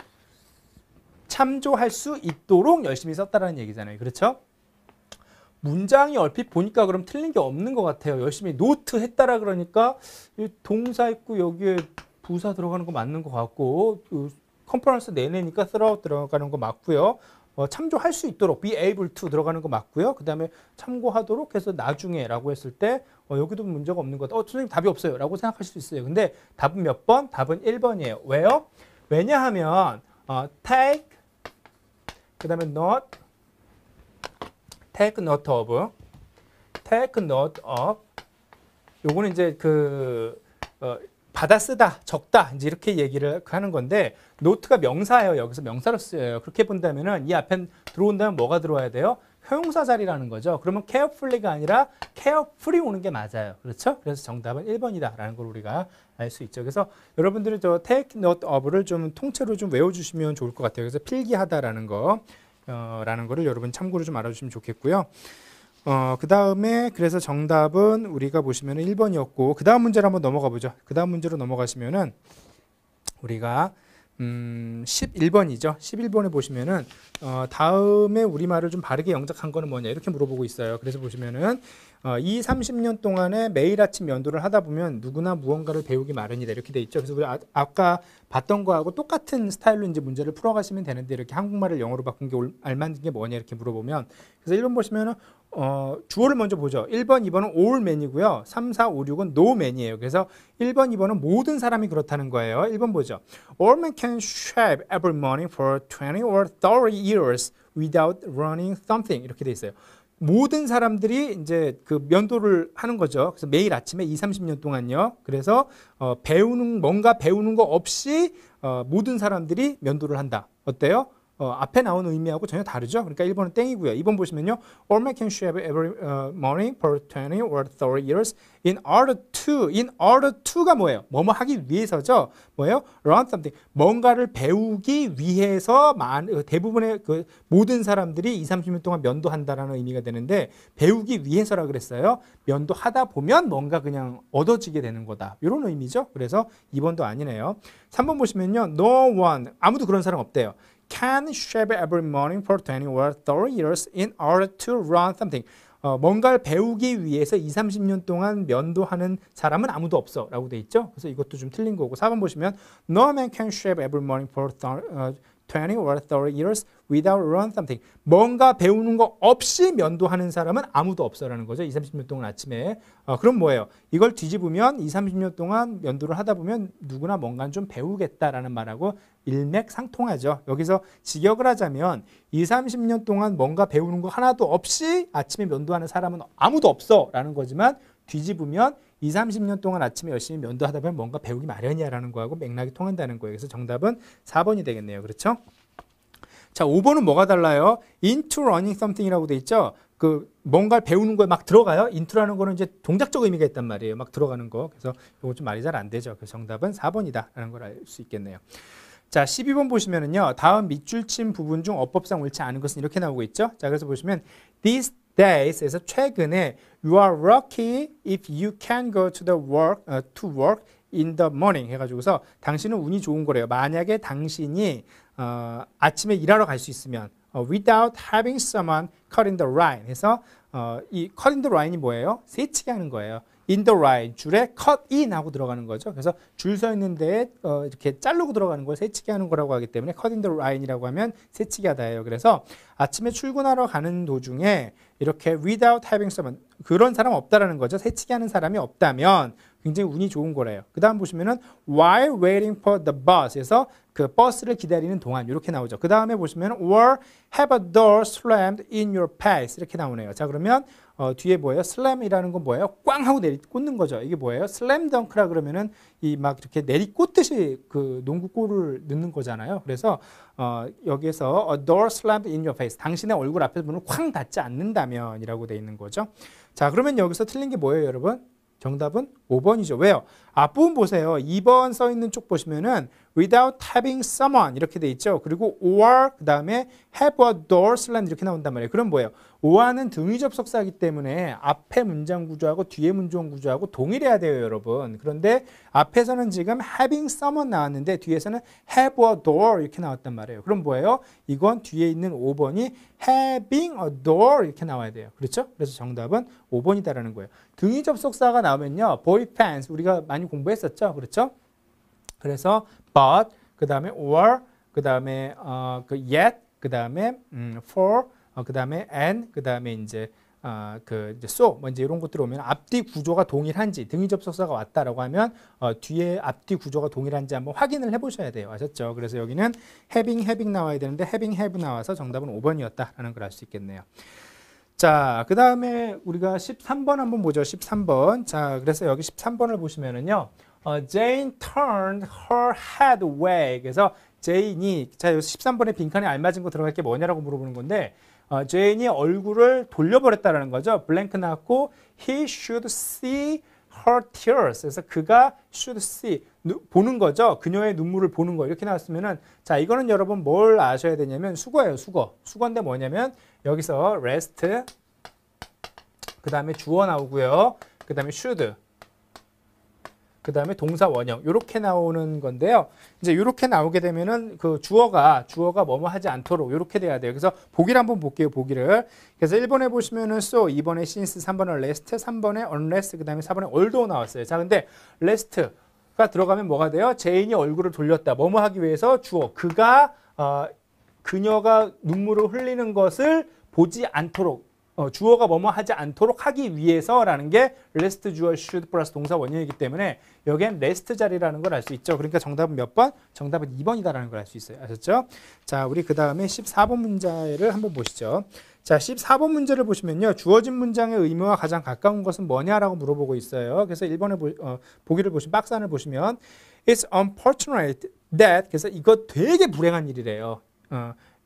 [SPEAKER 1] 참조할 수 있도록 열심히 썼다라는 얘기잖아요. 그렇죠? 문장이 얼핏 보니까 그럼 틀린 게 없는 것 같아요. 열심히 노트했다라 그러니까 이 동사 있고 여기에 부사 들어가는 거 맞는 것 같고 컨퍼런스 내내니까 throughout 들어가는 거 맞고요. 참조할 수 있도록 be able to 들어가는 거 맞고요. 그 다음에 참고하도록 해서 나중에라고 했을 때 여기도 문제가 없는 것 같아요. 선생님 답이 없어요 라고 생각하실 수 있어요. 근데 답은 몇 번? 답은 1번이에요. 왜요? 왜냐하면 take 그 다음에 not take note of 요거는 이제 받아 쓰다, 적다 이제 이렇게 얘기를 하는 건데 노트가 명사예요. 여기서 명사로 쓰여요. 그렇게 본다면은 이 앞에 들어온다면 뭐가 들어와야 돼요? 형용사 자리라는 거죠. 그러면 carefully가 아니라 carefree 오는 게 맞아요. 그렇죠? 그래서 정답은 1번이다라는 걸 우리가 알 수 있죠. 그래서 여러분들이 저 take note of를 좀 통째로 좀 외워주시면 좋을 것 같아요. 그래서 필기하다라는 거를 여러분 참고로 좀 알아주시면 좋겠고요. 그 다음에 그래서 정답은 우리가 보시면 1번이었고 그 다음 문제로 한번 넘어가 보죠. 그 다음 문제로 넘어가시면은 우리가 11번이죠. 11번에 보시면은 다음에 우리말을 좀 바르게 영작한 거는 뭐냐 이렇게 물어보고 있어요. 그래서 보시면은 이 30년 동안에 매일 아침 연도를 하다 보면 누구나 무언가를 배우기 마련이다 이렇게 돼 있죠. 그래서 우리 아까 봤던 거하고 똑같은 스타일로 이제 문제를 풀어가시면 되는데 이렇게 한국말을 영어로 바꾼 게 알맞은 게 뭐냐 이렇게 물어보면 그래서 1번 보시면은 주어를 먼저 보죠. 1번, 2번은 all man이고요. 3, 4, 5, 6은 no man이에요. 그래서 1번, 2번은 모든 사람이 그렇다는 거예요. 1번 보죠. All men can shave every morning for 20 or 30 years without running something. 이렇게 돼 있어요. 모든 사람들이 이제 그 면도를 하는 거죠. 그래서 매일 아침에 2, 30년 동안요. 그래서 뭔가 배우는 거 없이 모든 사람들이 면도를 한다. 어때요? 앞에 나온 의미하고 전혀 다르죠. 그러니까 1번은 땡이고요. 2번 보시면요. All men can shave every morning for 20 or 30 years in order to가 뭐예요? 뭐뭐 하기 위해서죠. 뭐예요? Learn something. 뭔가를 배우기 위해서 대부분의 그 모든 사람들이 2, 30년 동안 면도한다라는 의미가 되는데 배우기 위해서라 그랬어요. 면도하다 보면 뭔가 그냥 얻어지게 되는 거다. 이런 의미죠. 그래서 2번도 아니네요. 3번 보시면요. No one. 아무도 그런 사람 없대요. Can shave every morning for 20 or 30 years in order to learn something. 뭔가를 배우기 위해서 2, 30년 동안 면도하는 사람은 아무도 없어 라고 돼 있죠. 그래서 이것도 좀 틀린 거고 4번 보시면 No man can shave every morning for 20 or 30 years without learn something. 뭔가 배우는 거 없이 면도하는 사람은 아무도 없어라는 거죠. 2, 30년 동안 아침에. 그럼 뭐예요? 이걸 뒤집으면 2, 30년 동안 면도를 하다 보면 누구나 뭔가 좀 배우겠다라는 말하고 일맥상통하죠. 여기서 직역을 하자면 2, 30년 동안 뭔가 배우는 거 하나도 없이 아침에 면도하는 사람은 아무도 없어라는 거지만 뒤집으면 2, 30년 동안 아침에 열심히 면도하다 보면 뭔가 배우기 마련이야라는 거하고 맥락이 통한다는 거예요. 그래서 정답은 4번이 되겠네요. 그렇죠? 자, 5번은 뭐가 달라요? into learning something이라고 돼 있죠. 그 뭔가를 배우는 거에 막 들어가요. into라는 거는 이제 동작적 의미가 있단 말이에요. 막 들어가는 거. 그래서 이거 좀 말이 잘 안 되죠. 그래서 정답은 4번이다라는 걸 알 수 있겠네요. 자, 12번 보시면은요. 다음 밑줄 친 부분 중 어법상 옳지 않은 것은 이렇게 나오고 있죠. 자, 그래서 보시면 these days에서 최근에 you are lucky if you can go to work in the morning 해가지고서 당신은 운이 좋은 거래요. 만약에 당신이 아침에 일하러 갈 수 있으면 without having someone cut in the line 해서 이 cut in the line이 뭐예요? 세치게 하는 거예요. in the line, 줄에 cut in 하고 들어가는 거죠. 그래서 줄 서 있는 데에 이렇게 자르고 들어가는 걸 세치게 하는 거라고 하기 때문에 cut in the line이라고 하면 세치게 하다예요. 그래서 아침에 출근하러 가는 도중에 이렇게 without having someone 그런 사람 없다라는 거죠. 세치게 하는 사람이 없다면 굉장히 운이 좋은 거래요. 그 다음 보시면은 while waiting for the bus에서 그 버스를 기다리는 동안 이렇게 나오죠. 그 다음에 보시면 or have a door slammed in your face 이렇게 나오네요. 자, 그러면 뒤에 뭐예요? slam이라는 건 뭐예요? 꽝 하고 내리꽂는 거죠. 이게 뭐예요? slam dunk라 그러면은 이 막 이렇게 내리꽂듯이 그 농구골을 넣는 거잖아요. 그래서 여기에서 a door slammed in your face 당신의 얼굴 앞에 문을 쾅 닫지 않는다면이라고 돼 있는 거죠. 자, 그러면 여기서 틀린 게 뭐예요, 여러분? 정답은 5번이죠. 왜요? 앞부분 보세요. 2번 써 있는 쪽 보시면은 without having someone 이렇게 돼 있죠. 그리고 or 그 다음에 have a door slammed 이렇게 나온단 말이에요. 그럼 뭐예요? or는 등위 접속사이기 때문에 앞에 문장 구조하고 뒤에 문장 구조하고 동일해야 돼요, 여러분. 그런데 앞에서는 지금 having someone 나왔는데 뒤에서는 have a door 이렇게 나왔단 말이에요. 그럼 뭐예요? 이건 뒤에 있는 5번이 having a door 이렇게 나와야 돼요. 그렇죠? 그래서 정답은 5번이다라는 거예요. 등위 접속사가 나오면요. boy pants 우리가 많이 공부했었죠. 그렇죠? 그래서 but 그 다음에 or 그 다음에 그 yet 그 다음에 for 그 다음에 and 그 다음에 이제 so 뭐 이제 이런 것들 오면 앞뒤 구조가 동일한지 등위 접속사가 왔다라고 하면 뒤에 앞뒤 구조가 동일한지 한번 확인을 해보셔야 돼요. 아셨죠? 그래서 여기는 having 나와야 되는데 having have 나와서 정답은 5번이었다라는 걸 알 수 있겠네요. 자, 그 다음에 우리가 13번 한번 보죠. 13번. 자, 그래서 여기 13번을 보시면은요. Jane turned her head away. 그래서 제인이 자, 여기서 13번에 빈칸에 알맞은 거 들어갈 게 뭐냐라고 물어보는 건데 제인이 얼굴을 돌려버렸다라는 거죠. 블랭크 나왔고 he should see her tears. 그래서 그가 should see 보는 거죠. 그녀의 눈물을 보는 거 이렇게 나왔으면은 자, 이거는 여러분 뭘 아셔야 되냐면 수거예요. 수거인데 뭐냐면 여기서 rest 그 다음에 주어 나오고요. 그 다음에 should 그 다음에 동사 원형 이렇게 나오는 건데요. 이제 이렇게 나오게 되면은 그 주어가 뭐뭐 하지 않도록 이렇게 돼야 돼요. 그래서 보기를 한번 볼게요. 보기를. 그래서 1번에 보시면은 so, 2번에 since, 3번에 lest, 3번에 unless, 그 다음에 4번에 although 나왔어요. 자, 근데 lest가 들어가면 뭐가 돼요? 제인이 얼굴을 돌렸다. 뭐뭐 하기 위해서 주어. 그녀가 눈물을 흘리는 것을 보지 않도록 주어가 뭐뭐 하지 않도록 하기 위해서라는 게 rest 주어 should 플러스 동사 원형이기 때문에 여기엔 rest 자리라는 걸 알 수 있죠. 그러니까 정답은 몇 번? 정답은 2번이다라는 걸 알 수 있어요. 아셨죠? 자, 우리 그 다음에 14번 문제를 한번 보시죠. 자, 14번 문제를 보시면요. 주어진 문장의 의미와 가장 가까운 것은 뭐냐라고 물어보고 있어요. 그래서 1번에 보기를 보시면 박스 안을 보시면 It's unfortunate that 그래서 이거 되게 불행한 일이래요.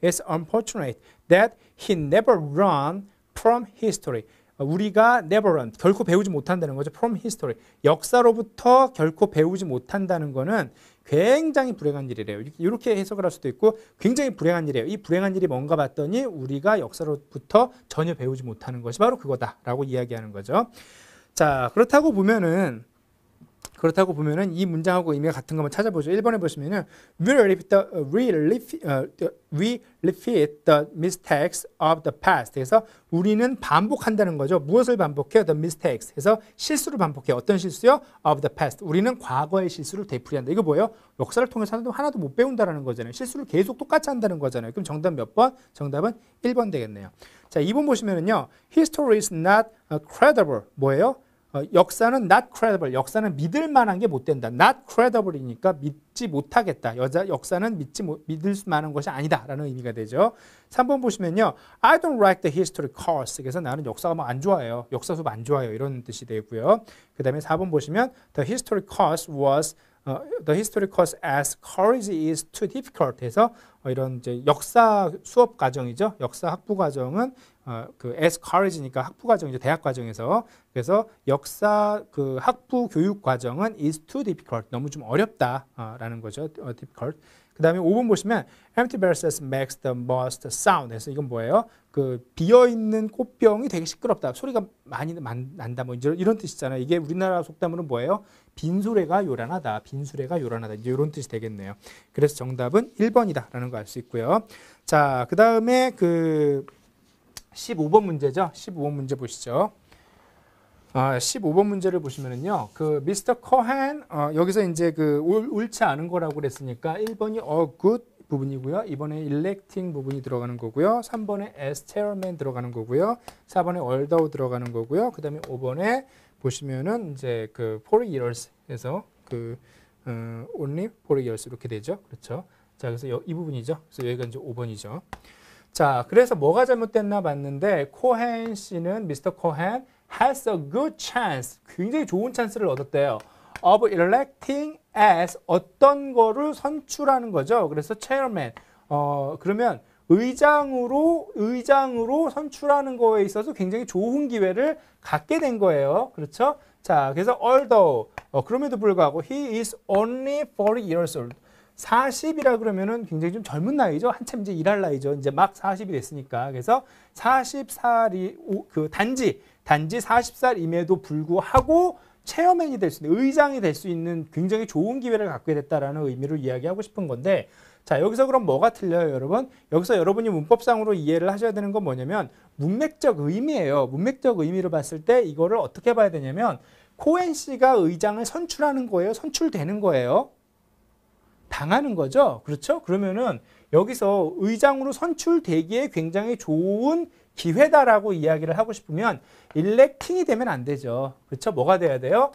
[SPEAKER 1] It's unfortunate that he never run from history. 우리가 never run, 결코 배우지 못한다는 거죠. from history. 역사로부터 결코 배우지 못한다는 거는 굉장히 불행한 일이래요. 이렇게 해석을 할 수도 있고 굉장히 불행한 일이에요. 이 불행한 일이 뭔가 봤더니 우리가 역사로부터 전혀 배우지 못하는 것이 바로 그거다라고 이야기하는 거죠. 자, 그렇다고 보면은 이 문장하고 의미가 같은 것만 찾아보죠. 1번에 보시면은 we repeat the mistakes of the past. 그래서 우리는 반복한다는 거죠. 무엇을 반복해요? The mistakes. 그래서 실수를 반복해요. 어떤 실수요? Of the past. 우리는 과거의 실수를 되풀이한다. 이거 뭐예요? 역사를 통해서 하나도 못 배운다는 거잖아요. 실수를 계속 똑같이 한다는 거잖아요. 그럼 정답 몇 번? 정답은 1번 되겠네요. 자, 2번 보시면은요. History is not credible. 뭐예요? 역사는 not credible. 역사는 믿을 만한 게 못 된다. not credible이니까 믿지 못하겠다. 역사는 믿을 만한 것이 아니다라는 의미가 되죠. 3번 보시면요. I don't like the history course. 그래서 나는 역사가 막 안 좋아해요. 역사 수업 안 좋아해요. 이런 뜻이 되고요. 그다음에 4번 보시면 the history course as courage is too difficult. 해서 이런 이제 역사 수업 과정이죠. 역사 학부 과정은 그 as courage니까 학부 과정이죠. 대학 과정에서. 그래서 역사 그 학부 교육 과정은 is too difficult. 너무 좀 어렵다라는 거죠. difficult. 그다음에 5번 보시면 empty verses makes the most sound. 그래서 이건 뭐예요? 그 비어 있는 꽃병이 되게 시끄럽다. 소리가 많이 난다. 뭐 이런 뜻이잖아요. 이게 우리나라 속담으로 뭐예요? 빈수레가 요란하다. 빈수레가 요란하다. 이제 이런 뜻이 되겠네요. 그래서 정답은 1번이다라는 거 알 수 있고요. 자, 그다음에 그 15번 문제죠. 15번 문제 보시죠. 15번 문제를 보시면은요, 그 미스터 코헨 여기서 이제 그 옳지 않은 거라고 그랬으니까 1번이 good 부분이고요, 2번에 electing 부분이 들어가는 거고요, 3번에 as chairman 들어가는 거고요, 4번에 although 들어가는 거고요, 그 다음에 5번에 보시면은 이제 그 4 years 해서 그 only 4 years 이렇게 되죠, 그렇죠? 자, 그래서 이 부분이죠. 그래서 여기가 이제 5번이죠. 자, 그래서 뭐가 잘못됐나 봤는데 코헨 씨는 미스터 코헨 has a good chance. 굉장히 좋은 찬스를 얻었대요. of electing as 어떤 거를 선출하는 거죠. 그래서 chairman. 그러면 의장으로 선출하는 거에 있어서 굉장히 좋은 기회를 갖게 된 거예요. 그렇죠? 자, 그래서 although 그럼에도 불구하고 he is only 40 years old. 40이라 그러면은 굉장히 좀 젊은 나이죠. 한참 이제 일할 나이죠. 이제 막 40이 됐으니까. 그래서 40살이 단지 40살임에도 불구하고 체어맨이 될 수 있는, 의장이 될 수 있는 굉장히 좋은 기회를 갖게 됐다라는 의미로 이야기하고 싶은 건데, 자, 여기서 그럼 뭐가 틀려요, 여러분? 여기서 여러분이 문법상으로 이해를 하셔야 되는 건 뭐냐면 문맥적 의미예요. 문맥적 의미로 봤을 때 이거를 어떻게 봐야 되냐면 코헨 씨가 의장을 선출하는 거예요, 선출되는 거예요? 당하는 거죠. 그렇죠? 그러면은 여기서 의장으로 선출되기에 굉장히 좋은 기회다라고 이야기를 하고 싶으면 electing이 되면 안 되죠. 그렇죠? 뭐가 돼야 돼요?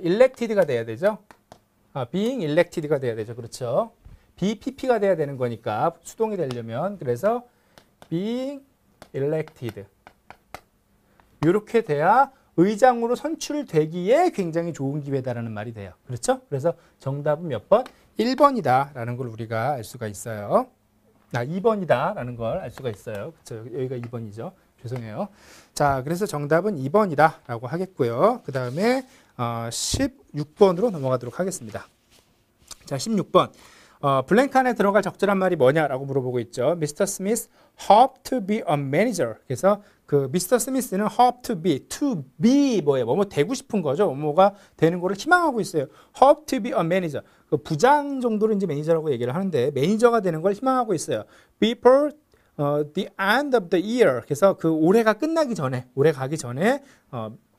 [SPEAKER 1] elected가 돼야 되죠. being elected가 돼야 되죠. 그렇죠? BPP가 돼야 되는 거니까 수동이 되려면. 그래서 being elected 이렇게 돼야 의장으로 선출되기에 굉장히 좋은 기회다라는 말이 돼요. 그렇죠? 그래서 정답은 몇 번? 1번이다라는 걸 우리가 알 수가 있어요. 2번이다라는 걸 알 수가 있어요. 그렇죠? 여기가 2번이죠. 죄송해요. 자, 그래서 정답은 2번이다라고 하겠고요. 그 다음에 16번으로 넘어가도록 하겠습니다. 자, 16번. 블랭크 안에 들어갈 적절한 말이 뭐냐라고 물어보고 있죠. Mr. Smith hope to be a manager. 그래서 그 미스터 스미스는 hope to be 뭐예요? 뭐뭐 되고 싶은 거죠. 뭐뭐가 되는 거를 희망하고 있어요. hope to be a manager. 그 부장 정도로 이제 매니저라고 얘기를 하는데 매니저가 되는 걸 희망하고 있어요. Before the end of the year. 그래서 그 올해가 끝나기 전에, 올해 가기 전에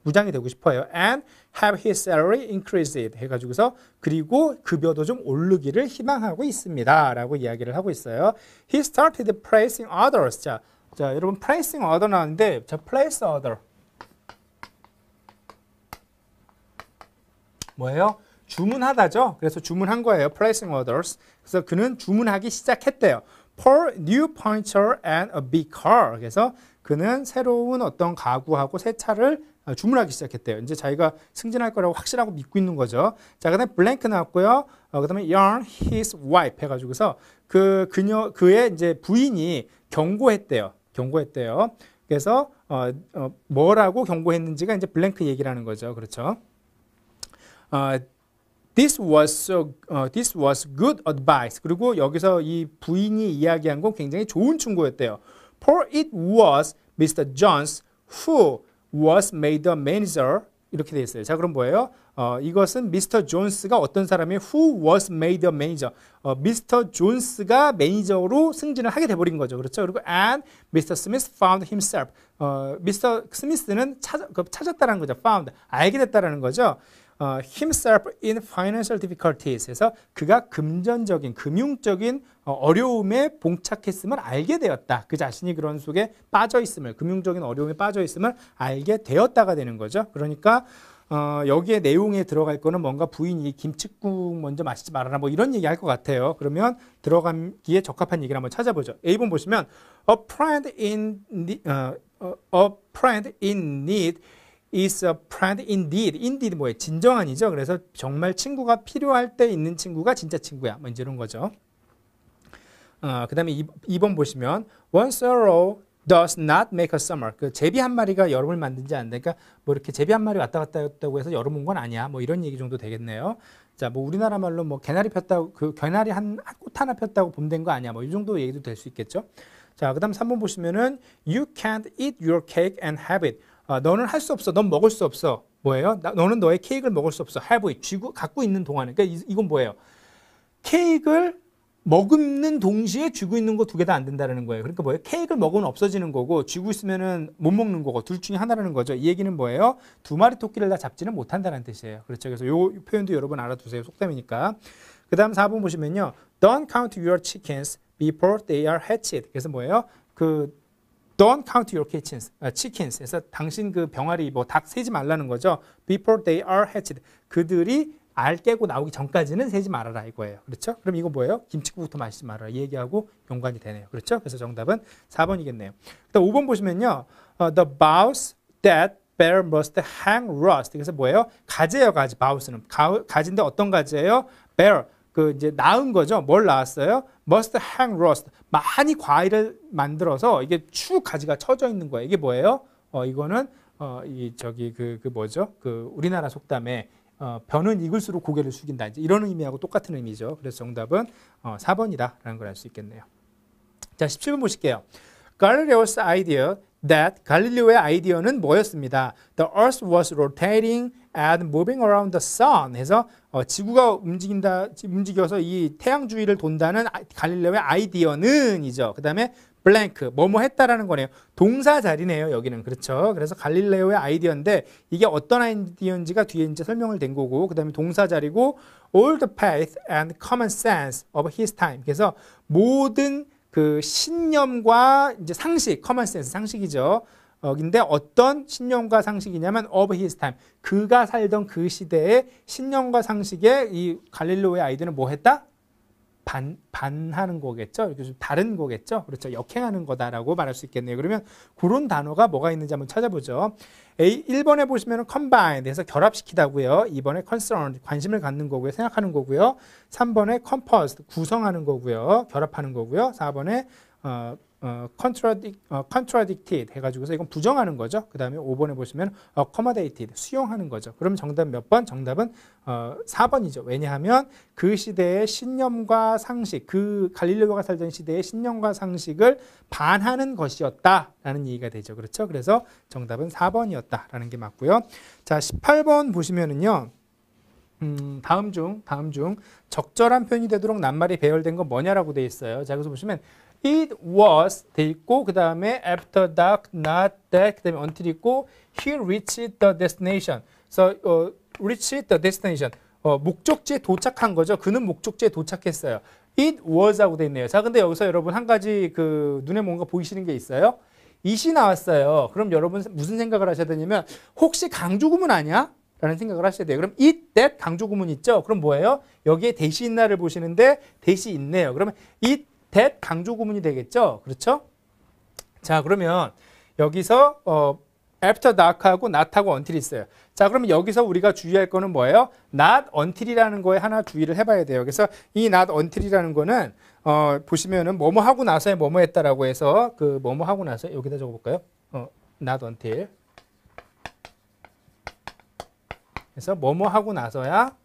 [SPEAKER 1] 부장이 되고 싶어요. And have his salary increased 해가지고서 그리고 급여도 좀 오르기를 희망하고 있습니다. 라고 이야기를 하고 있어요. He started praising others. 자, 자, 여러분 placing order 나왔는데 자, place order 뭐예요? 주문하다죠. 그래서 주문한 거예요. placing orders. 그래서 그는 주문하기 시작했대요. for new furniture and a big car. 그래서 그는 새로운 어떤 가구하고 새 차를 주문하기 시작했대요. 이제 자기가 승진할 거라고 확실하고 믿고 있는 거죠. 자, 그다음에 blank 나왔고요. 그다음에 yarn his wife 해가지고서 그의 이제 부인이 경고했대요. 그래서 뭐라고 경고했는지가 이제 블랭크 얘기를 하는 거죠. 그렇죠. This was good advice. 그리고 여기서 이 부인이 이야기한 건 굉장히 좋은 충고였대요. For it was Mr. Jones who was made a manager. 이렇게 돼 있어요. 자, 그럼 뭐예요? 이것은 미스터 존스가 어떤 사람이 who was made a manager. 미스터 존스가 매니저로 승진을 하게 돼버린 거죠. 그렇죠? 그리고 and Mr. Smith found himself. 미스터 스미스는 찾았다는 거죠. found. 알게 됐다라는 거죠. himself in financial difficulties. 그래서 그가 금융적인 어려움에 봉착했음을 알게 되었다. 그 자신이 그런 속에 빠져 있음을, 금융적인 어려움에 빠져 있음을 알게 되었다가 되는 거죠. 그러니까 여기에 내용에 들어갈 거는 뭔가 부인이 김칫국 먼저 마시지 말아라 뭐 이런 얘기 할 것 같아요. 그러면 들어가기에 적합한 얘기를 한번 찾아보죠. A번 보시면 a friend in need is a friend indeed. indeed 뭐예요? 진정한이죠. 그래서 정말 친구가 필요할 때 있는 친구가 진짜 친구야. 뭐 이제 이런 거죠. 그 다음에 2번 보시면 one sorrow does not make a summer. 그 제비 한 마리가 여름을 만든지 안 되니까 뭐 이렇게 제비 한 마리 왔다 갔다 했다고 해서 여름 온 건 아니야. 뭐 이런 얘기 정도 되겠네요. 자, 뭐 우리나라 말로 뭐 개나리 폈다고 그 개나리 한 꽃 하나 폈다고 봄 된 거 아니야. 뭐 이 정도 얘기도 될 수 있겠죠. 자, 그다음 3번 보시면은 you can't eat your cake and have it. 너는 할 수 없어. 넌 먹을 수 없어. 뭐예요? 너는 너의 케이크를 먹을 수 없어. have it. 갖고 있는 동안에. 그러니까 이건 뭐예요? 케이크를 먹는 동시에 쥐고 있는 거 두 개 다 안 된다는 거예요. 그러니까 뭐예요? 케이크를 먹으면 없어지는 거고 쥐고 있으면은 못 먹는 거고 둘 중에 하나라는 거죠. 이 얘기는 뭐예요? 두 마리 토끼를 다 잡지는 못한다는 뜻이에요. 그렇죠. 그래서 요 표현도 여러분 알아두세요. 속담이니까. 그 다음 4번 보시면요. Don't count your chickens before they are hatched. 그래서 뭐예요? Don't count your chickens. 그래서 당신 그 병아리 뭐 닭 세지 말라는 거죠. Before they are hatched. 그들이 알 깨고 나오기 전까지는 세지 말아라 이거예요. 그렇죠? 그럼 이거 뭐예요? 김치국부터 마시지 말아라. 이 얘기하고 연관이 되네요. 그렇죠? 그래서 정답은 4번이겠네요. 그다음 5번 보시면요. The boughs that bear must hang roast. 그래서 뭐예요? 가지예요, 가지. boughs는 가지인데 어떤 가지예요? bear. 이제 낳은 거죠. 뭘 낳았어요? must hang roast. 많이 과일을 만들어서 이게 쭉 가지가 쳐져 있는 거예요. 이게 뭐예요? 이거는 뭐죠? 우리나라 속담에 변은 익을수록 고개를 숙인다. 이제 이런 의미하고 똑같은 의미죠. 그래서 정답은 4번이다라는 걸 알 수 있겠네요. 자, 17번 보실게요. Galileo's idea that 갈릴레오의 아이디어는 뭐였습니다. The earth was rotating and moving around the sun. 해서 지구가 움직여서 이 태양 주위를 돈다는 갈릴레오의 아이디어는이죠. 그 다음에 블랭크, 뭐뭐 했다라는 거네요. 동사 자리네요, 여기는. 그렇죠. 그래서 갈릴레오의 아이디어인데 이게 어떤 아이디어인지가 뒤에 이제 설명을 된 거고, 그 다음에 동사 자리고 all the faith and common sense of his time. 그래서 모든 그 신념과 이제 상식, common sense 상식이죠. 근데 어떤 신념과 상식이냐면 of his time. 그가 살던 그 시대의 신념과 상식에 이 갈릴레오의 아이디어는 뭐 했다? 반하는 거겠죠. 이렇게 좀 다른 거겠죠. 그렇죠. 역행하는 거다라고 말할 수 있겠네요. 그러면 그런 단어가 뭐가 있는지 한번 찾아보죠. 1번에 보시면 combine 해서 결합시키다고요. 2번에 concern 관심을 갖는 거고요. 생각하는 거고요. 3번에 compose 구성하는 거고요. 결합하는 거고요. 4번에 contradicted 해가지고서 이건 부정하는 거죠. 그 다음에 5번에 보시면 accommodated 수용하는 거죠. 그럼 정답 몇 번? 정답은 4번이죠. 왜냐하면 그 시대의 신념과 상식, 그 갈릴레오가 살던 시대의 신념과 상식을 반하는 것이었다라는 얘기가 되죠. 그렇죠? 그래서 정답은 4번이었다라는 게 맞고요. 자, 18번 보시면은요. 다음 중 적절한 표현이 되도록 낱말이 배열된 건 뭐냐라고 돼 있어요. 자, 그래서 보시면 it was 돼 있고 그 다음에 after dark, not that 그 다음에 until 있고 he reached the destination. 그래서 reached the destination. 목적지에 도착한 거죠. 그는 목적지에 도착했어요. It was하고 돼 있네요. 자, 근데 여기서 여러분 한 가지 그 눈에 뭔가 보이시는 게 있어요? it이 나왔어요. 그럼 여러분 무슨 생각을 하셔야 되냐면 혹시 강조구문 아니야? 라는 생각을 하셔야 돼요. 그럼 it, that 강조구문 있죠? 그럼 뭐예요? 여기에 대시 있나를 보시는데 대시 있네요. 그러면 it, that 강조구문이 되겠죠? 그렇죠? 자, 그러면 여기서 after dark하고 not하고 until 있어요. 자, 그러면 여기서 우리가 주의할 거는 뭐예요? not until이라는 거에 하나 주의를 해봐야 돼요. 그래서 이 not until이라는 거는 보시면은 뭐뭐 하고 나서에 뭐뭐 했다라고 해서 그 뭐뭐 하고 나서 여기다 적어볼까요? not until. 그래서 뭐뭐 하고 나서야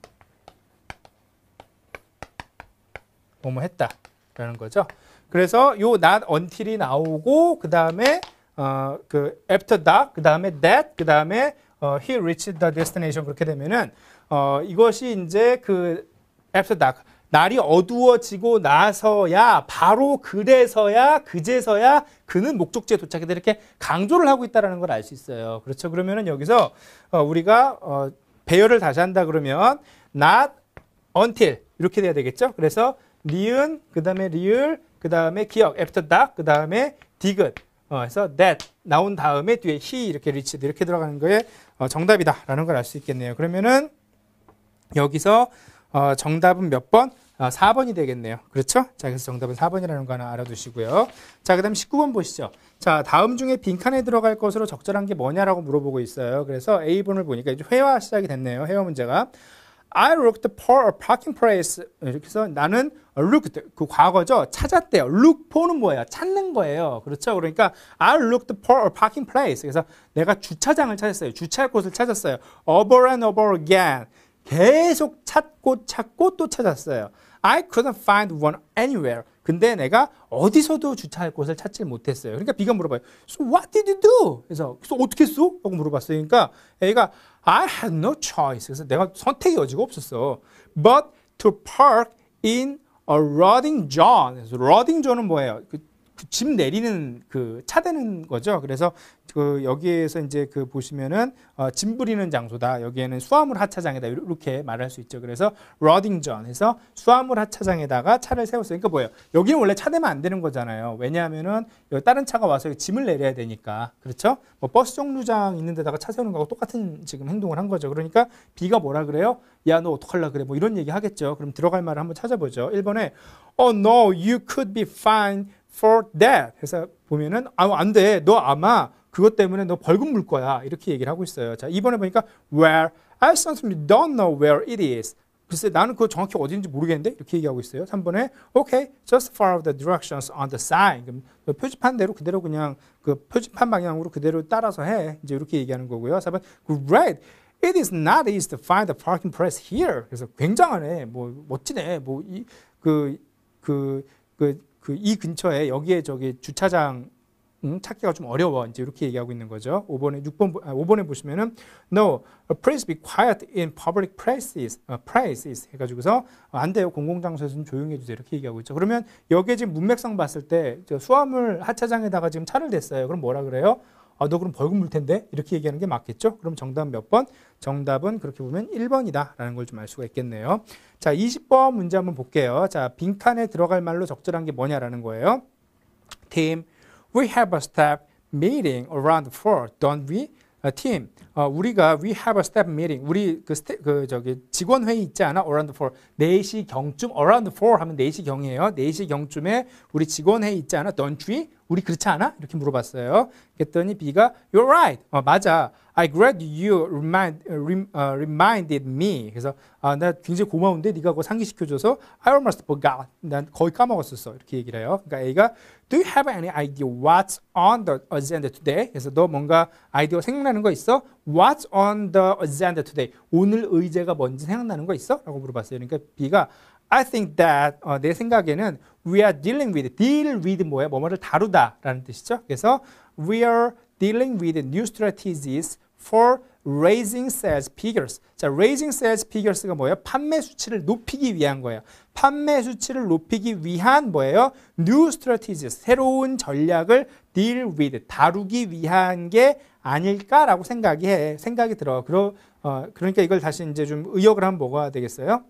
[SPEAKER 1] 뭐뭐 했다라는 거죠. 그래서 요 not until이 나오고 그 다음에 그 after dark, 그 다음에 that, 그 다음에 he reached the destination 그렇게 되면은 이것이 이제 그 after dark 날이 어두워지고 나서야 바로 그래서야 그제서야 그는 목적지에 도착했다 이렇게 강조를 하고 있다라는 걸 알 수 있어요. 그렇죠? 그러면은 여기서 우리가 배열을 다시 한다 그러면 not until 이렇게 돼야 되겠죠? 그래서 니은, 그 다음에 리을, 그 다음에 기억, after dark, 그 다음에 디귿. 그래서 that 나온 다음에 뒤에 he 이렇게 reached 이렇게 들어가는 거에 정답이다라는 걸 알 수 있겠네요. 그러면은 여기서 정답은 몇 번? 4번이 되겠네요. 그렇죠? 자, 그래서 정답은 4번이라는 거 하나 알아두시고요. 자, 그 다음 19번 보시죠. 자, 다음 중에 빈칸에 들어갈 것으로 적절한 게 뭐냐라고 물어보고 있어요. 그래서 A번을 보니까 이제 회화 시작이 됐네요. 회화 문제가. I looked for a parking place. 이렇게 해서 나는 looked, 그 과거죠. 찾았대요. look for는 뭐예요? 찾는 거예요. 그렇죠? 그러니까 I looked for a parking place. 그래서 내가 주차장을 찾았어요. 주차할 곳을 찾았어요. over and over again. 계속 찾고 또 찾았어요. I couldn't find one anywhere. 근데 내가 어디서도 주차할 곳을 찾질 못했어요. 그러니까 B가 물어봐요. So what did you do? 그래서 어떻게 했어? 라고 물어봤어요. 그러니까 A가 I had no choice. 그래서 내가 선택의 여지가 없었어. But to park in a loading zone. 그래서 loading zone은 뭐예요? 집 내리는 그 차대는 거죠. 그래서 그 여기에서 이제 그 보시면은 짐 부리는 장소다. 여기에는 수화물 하차장이다. 이렇게 말할 수 있죠. 그래서 loading zone 해서 수화물 하차장에다가 차를 세웠어요. 그러니까 뭐예요? 여기는 원래 차 대면 안 되는 거잖아요. 왜냐하면은 다른 차가 와서 짐을 내려야 되니까. 그렇죠? 뭐 버스 정류장 있는 데다가 차 세우는 거하고 똑같은 지금 행동을 한 거죠. 그러니까 B가 뭐라 그래요? 야, 너 어떡할라 그래? 뭐 이런 얘기 하겠죠. 그럼 들어갈 말을 한번 찾아보죠. 1번에 Oh no, you could be fined for that. 그래서 보면은 안 돼. 너 아마 그것 때문에 너 벌금 물 거야. 이렇게 얘기를 하고 있어요. 자, 2번에 보니까 where I certainly don't know where it is. 글쎄 나는 그거 정확히 어디인지 모르겠는데 이렇게 얘기하고 있어요. 3번에 okay, just follow the directions on the sign. 그럼 표지판 대로 그대로 그냥 그 표지판 방향으로 그대로 따라서 해. 이제 이렇게 얘기하는 거고요. 4번 great. It is not easy to find a parking place here. 그래서 굉장하네. 뭐 멋지네. 뭐 이 근처에 여기에 저기 주차장 찾기가 좀 어려워. 이제 이렇게 얘기하고 있는 거죠. 5번에 보시면은 No, please be quiet in public places. places 해가지고서 안 돼요. 공공장소에서는 조용히 해주세요. 이렇게 얘기하고 있죠. 그러면 여기에 지금 문맥상 봤을 때 수화물 하차장에다가 지금 차를 댔어요. 그럼 뭐라 그래요? 너 그럼 벌금 물 텐데? 이렇게 얘기하는 게 맞겠죠? 그럼 정답 몇 번? 정답은 그렇게 보면 1번이다 라는 걸 좀 알 수가 있겠네요. 자, 20번 문제 한번 볼게요. 자, 빈칸에 들어갈 말로 적절한 게 뭐냐라는 거예요. Team, we have a staff meeting around 4, don't we? 팀, 우리가 we have a staff meeting. 우리 저기 직원 회의 있지 않아? around 4. 4시 경쯤 around 4 하면 4시 경이에요. 4시 경쯤에 우리 직원 회의 있지 않아? don't we? 우리 그렇지 않아? 이렇게 물어봤어요. 그랬더니 B가 You're right. 맞아. I glad you reminded me. 그래서 나 굉장히 고마운데 네가 그거 상기시켜줘서 I almost forgot. 난 거의 까먹었었어. 이렇게 얘기를 해요. 그러니까 A가 Do you have any idea what's on the agenda today? 그래서 너 뭔가 아이디어 생각나는 거 있어? What's on the agenda today? 오늘 의제가 뭔지 생각나는 거 있어? 라고 물어봤어요. 그러니까 B가 I think that 내 생각에는 we are dealing with, deal with 뭐야? 뭐뭐를 다루다라는 뜻이죠. 그래서 we are dealing with new strategies for raising sales figures. 자, raising sales figures가 뭐예요? 판매 수치를 높이기 위한 거예요. 판매 수치를 높이기 위한 뭐예요? new strategies, 새로운 전략을 deal with, 다루기 위한 게 아닐까라고 생각이 들어. 그러니까 이걸 다시 이제 좀 의역을 한번 먹어야 되겠어요.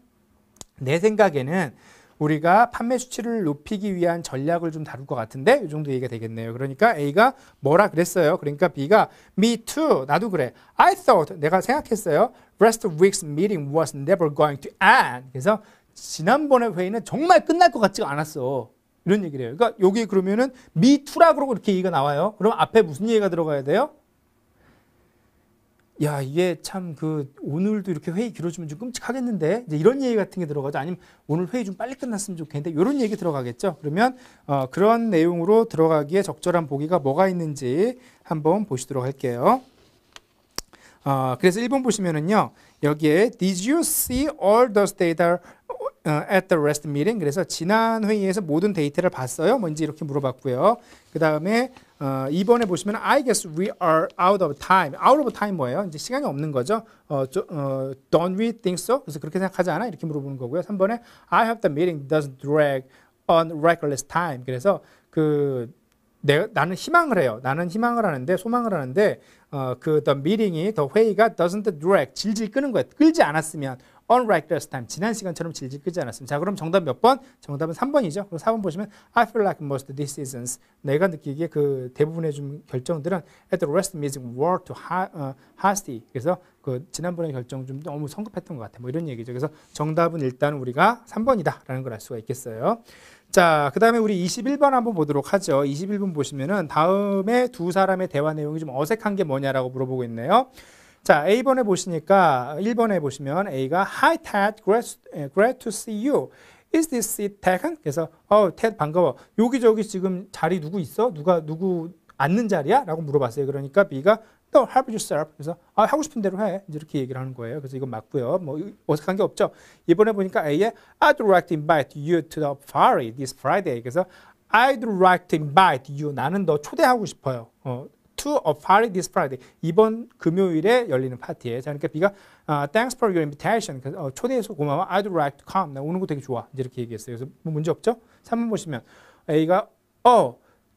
[SPEAKER 1] 내 생각에는 우리가 판매 수치를 높이기 위한 전략을 좀 다룰 것 같은데 이 정도 얘기가 되겠네요. 그러니까 A가 뭐라 그랬어요. 그러니까 B가 me too. 나도 그래. I thought. 내가 생각했어요. rest of week's meeting was never going to end. 그래서 지난번에 회의는 정말 끝날 것 같지가 않았어. 이런 얘기를 해요. 그러니까 여기 그러면은 me too라 그러고 이렇게 얘기가 나와요. 그럼 앞에 무슨 얘기가 들어가야 돼요? 야, 이게 참 오늘도 이렇게 회의 길어지면 좀 끔찍하겠는데 이제 이런 얘기 같은 게 들어가죠. 아니면 오늘 회의 좀 빨리 끝났으면 좋겠는데 이런 얘기 들어가겠죠. 그러면 그런 내용으로 들어가기에 적절한 보기가 뭐가 있는지 한번 보시도록 할게요. 그래서 1번 보시면은요. 여기에 Did you see all those data at the rest meeting? 그래서 지난 회의에서 모든 데이터를 봤어요? 뭔지 이렇게 물어봤고요. 그 다음에 2번에 보시면 I guess we are out of time. out of time 뭐예요? 이제 시간이 없는 거죠. Don't we think so? 그래서 그렇게 생각하지 않아? 이렇게 물어보는 거고요. 3번에 I hope the meeting doesn't drag on reckless time. 그래서 나는 희망을 해요. 나는 희망을 하는데 소망을 하는데 the meeting이 더 회의가 doesn't drag 질질 끄는 거예요. 끌지 않았으면 on reckless time 지난 시간처럼 질질 끄지 않았으면 자 그럼 정답 몇 번? 정답은 3번이죠. 그럼 4번 보시면 I feel like most decisions 내가 느끼기에 대부분의 좀 결정들은 at the rest meeting were too hasty 그래서 지난번의 결정 좀 너무 성급했던 것 같아. 뭐 이런 얘기죠. 그래서 정답은 일단 우리가 3번이다라는 걸 알 수가 있겠어요. 자, 그 다음에 우리 21번 한번 보도록 하죠. 21번 보시면은 다음에 두 사람의 대화 내용이 좀 어색한 게 뭐냐라고 물어보고 있네요. 자, A번에 보시니까 1번에 보시면 A가 Hi Ted, great to see you. Is this seat taken? 그래서 Ted 반가워. 여기저기 지금 자리 누구 있어? 누구 앉는 자리야? 라고 물어봤어요. 그러니까 B가 No, help yourself. 그래서 하고 싶은 대로 해. 이제 이렇게 얘기를 하는 거예요. 그래서 이건 맞고요. 뭐 어색한 게 없죠. 이번에 보니까 A에 I'd like to invite you to the party this Friday. 그래서 I'd like to invite you. 나는 너 초대하고 싶어요. To a party this Friday. 이번 금요일에 열리는 파티에. 자, 그러니까 B가 Thanks for your invitation. 초대해서 고마워. I'd like to come. 나 오는 거 되게 좋아. 이제 이렇게 얘기했어요. 그래서 뭐 문제 없죠? 3번 보시면 A가